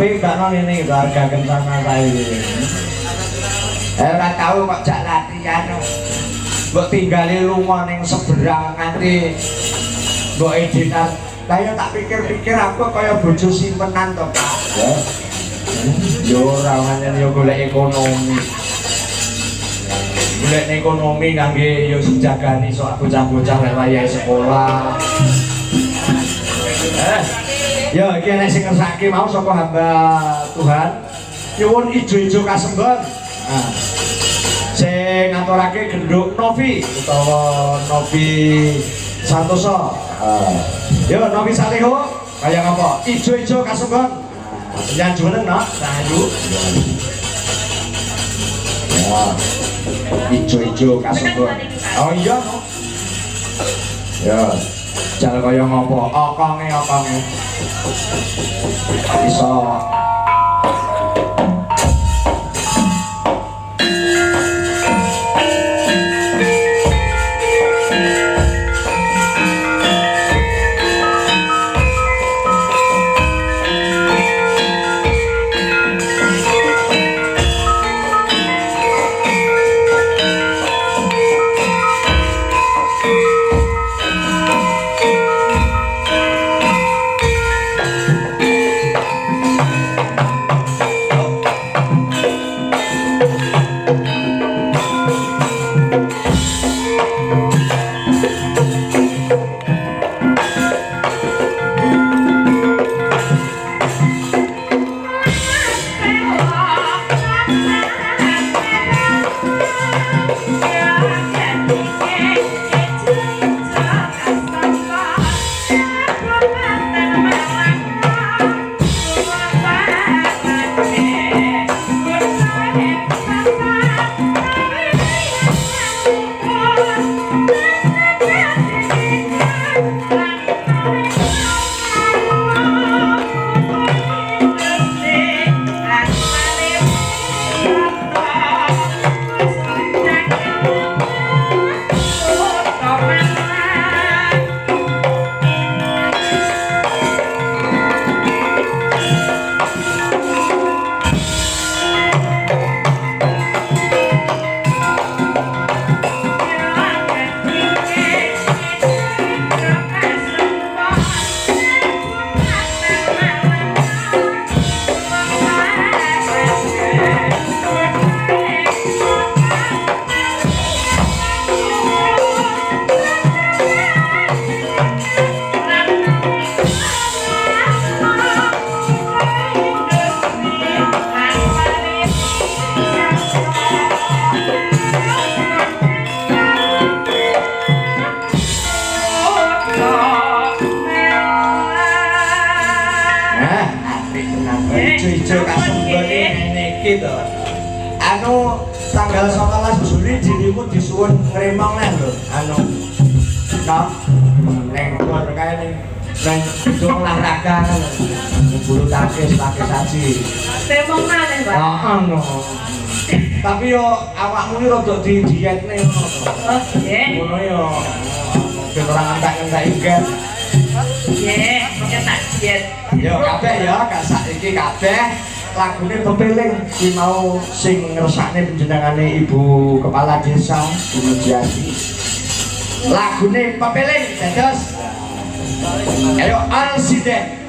tapi gak non ini harga kencana saya ini. Ora tahu kok jak latihan. Mbok tinggali lunga ning seberang nganti mbok editan. Lah ya tak pikir-pikir aku kaya bojo simpenan to, Pak. Ya. Yo ora nganen yo golek ekonomi. Golek ekonomi kangge yo sejagani sok bocah-bocah lek wayahe sekolah. Ya iki nek sing ngersake mau saka hamba Tuhan. Nyuwun ijo-ijo kasembon. Nah. Sing ngaturake genduk Novi utawa Novi Santoso. Yo Novi Saleho kaya ngapa? Ijo-ijo kasembon. Jangan jumeneng no, sayu. Ya. Ijo-ijo kasembon. Oh iya no. Ya. Jal kaya ngapa? Okonge. Iso ijo-ijo kasembon niki to. Anu tanggal 19 Juli dirimu disuwun ngremong neh lho. Anu. Nah, neng kono kae ning neng gedung olahraga bulu tangkis saji. Temong maneh, Pak. Heeh no. Tapi yo awakmu iki rada di dietne ngono to. Oh, nggih. Ngono yo. Ben ora ngantek-ngantek iket. Nggih, mengke tak diet. Yo kabeh ya, gak saiki kabeh lagune pepeling iki mau sing ngersakne panjenengane Ibu Kepala Desa Bu Mujiati. Lagune pepeling dados ayo Alsiden.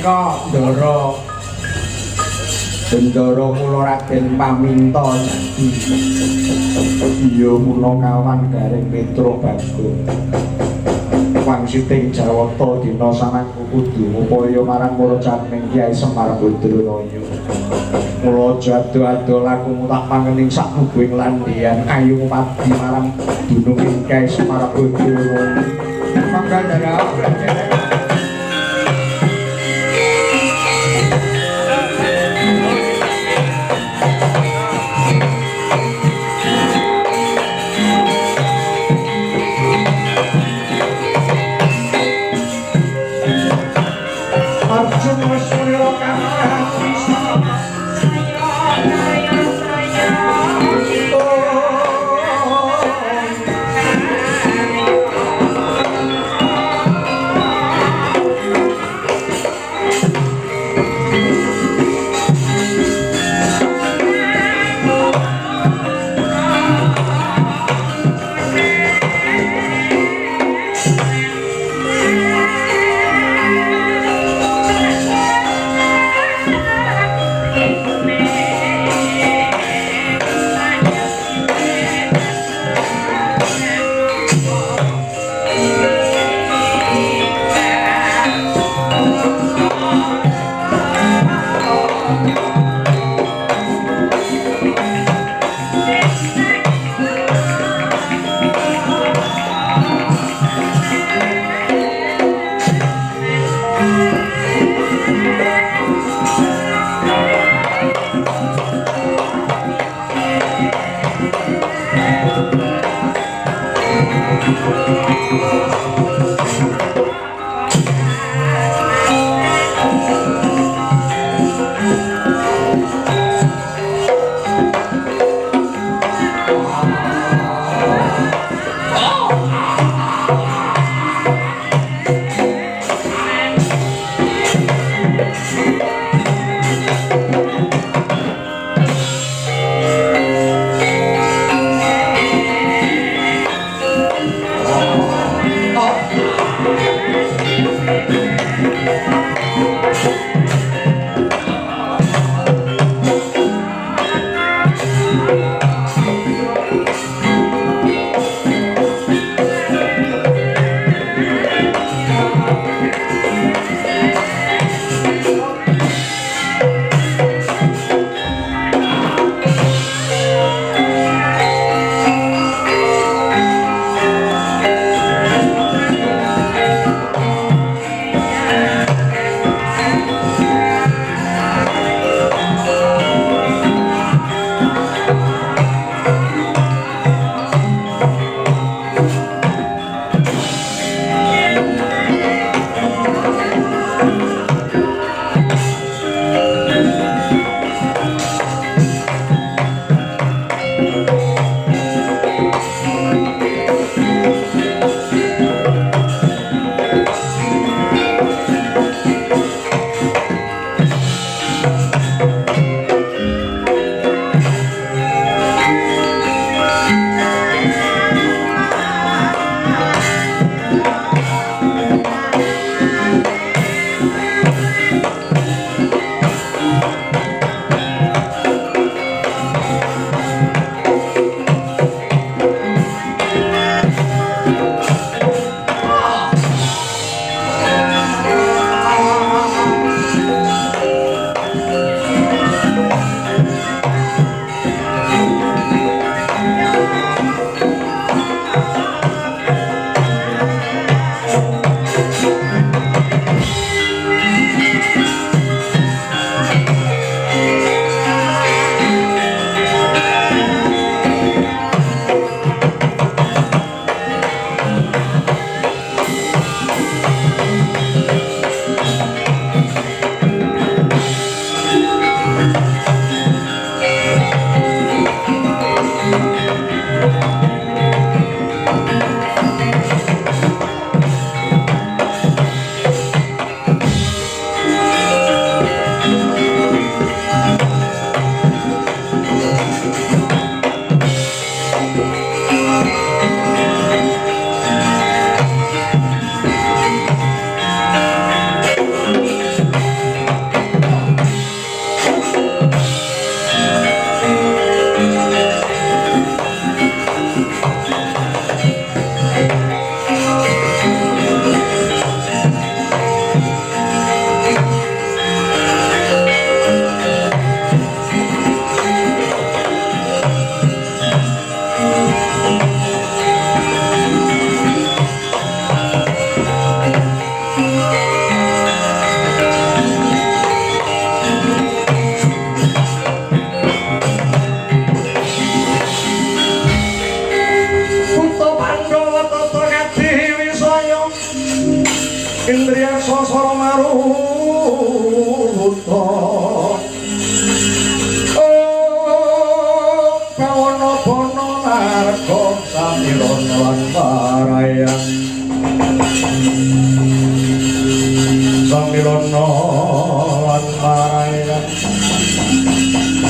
menika Ndara Bendara kula Raden paminta dadi iya punakawan garing Petro Bagong wangsiting Jawata dina sanangku kudu upaya marang para caning Kyai Semar Badranaya mula jado-ado laku tak pangening sak mubing landian ayu padi marang dununging Kyai Semar Badranaya mangga dara Indriya sasara maruta oh pawana bono narga samirana lan parayang samirana lan parayang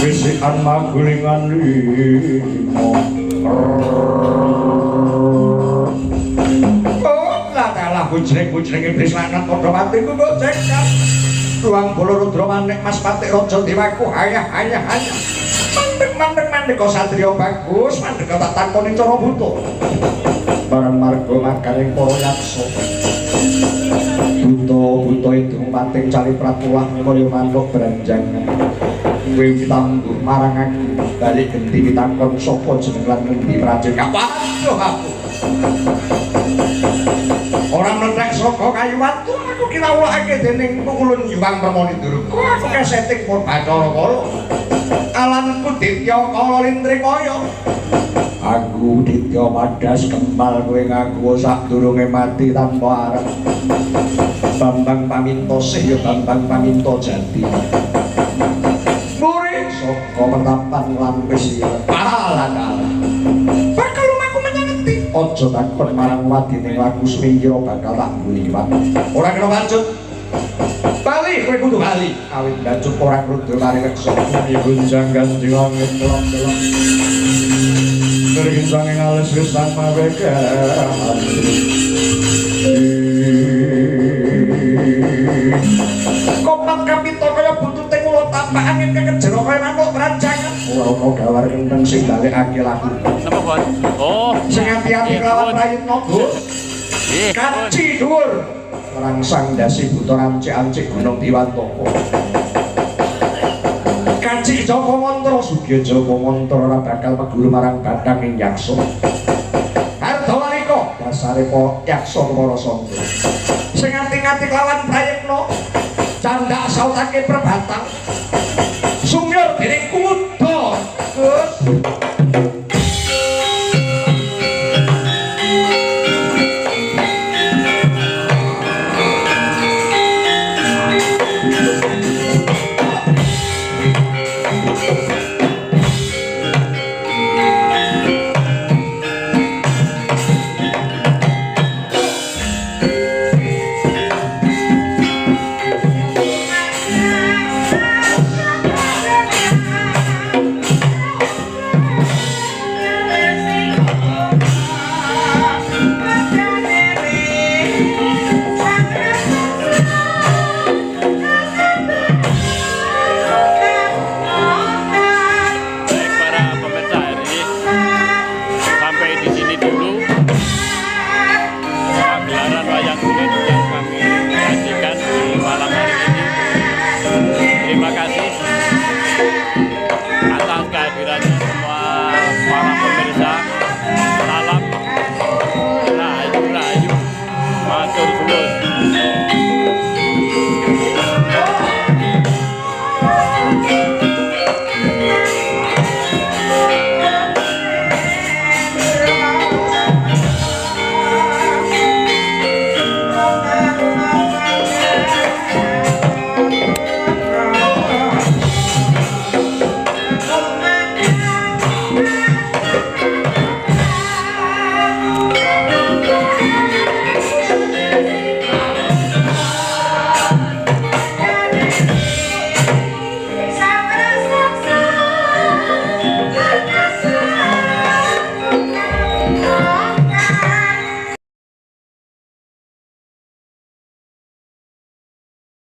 wisikan magulingan limo bujreng-bujreng iblis lanang padha mati ku gojekan tuang bolo rudra manik mas patik raja dewaku hayah mandek kok satriya bagus mandek tak takoni cara buta bareng marga makaring para yaksa buta itu pating cali pratulah kaya manuk branjangan kowe ditangguh marang aku balik genti ditakon sapa jeneng lan ngendi prajen kapadoh aku orang mentek saka kayu watu aku kilawake dening Kulun Yuwang Permoni Durga aku keseting pun Bathara Kala alanku Ditya Kala Lintrimaya aku Ditya Madas Kempal kowe ngaku sadurunge mati tanpa arep Bambang Paminto Sih ya Bambang Paminto Jati murid saka petapan lan wis pahala bakal lumaku menyangeti aja takon marang wadine laku swingira bakal tak liwat ora kena lanjut bali kowe kudu bali awit lanjut ora krudul kari reksa gunjang ganti langit kelong-kelong berginsang ing alis wis tanpa bekan kopak kapito kaya buntute kula tapak angin kekejero kaya manuk branjangan ora ana gawar kenteng sing balekake laku Napa, Bon? Oh. sing ati-ati kelawan Prayitna Gus kaci dhuwur rangsang ndasi buta rancik-ancik gunung Diwantaka kaci Jaka Mantra sugih Jaka Mantra ora bakal meguru marang bathang ing yaksa Hardawalika dasare po yaksa para sangga sing ati-ati kelawan Prayitna candak sautake perbatang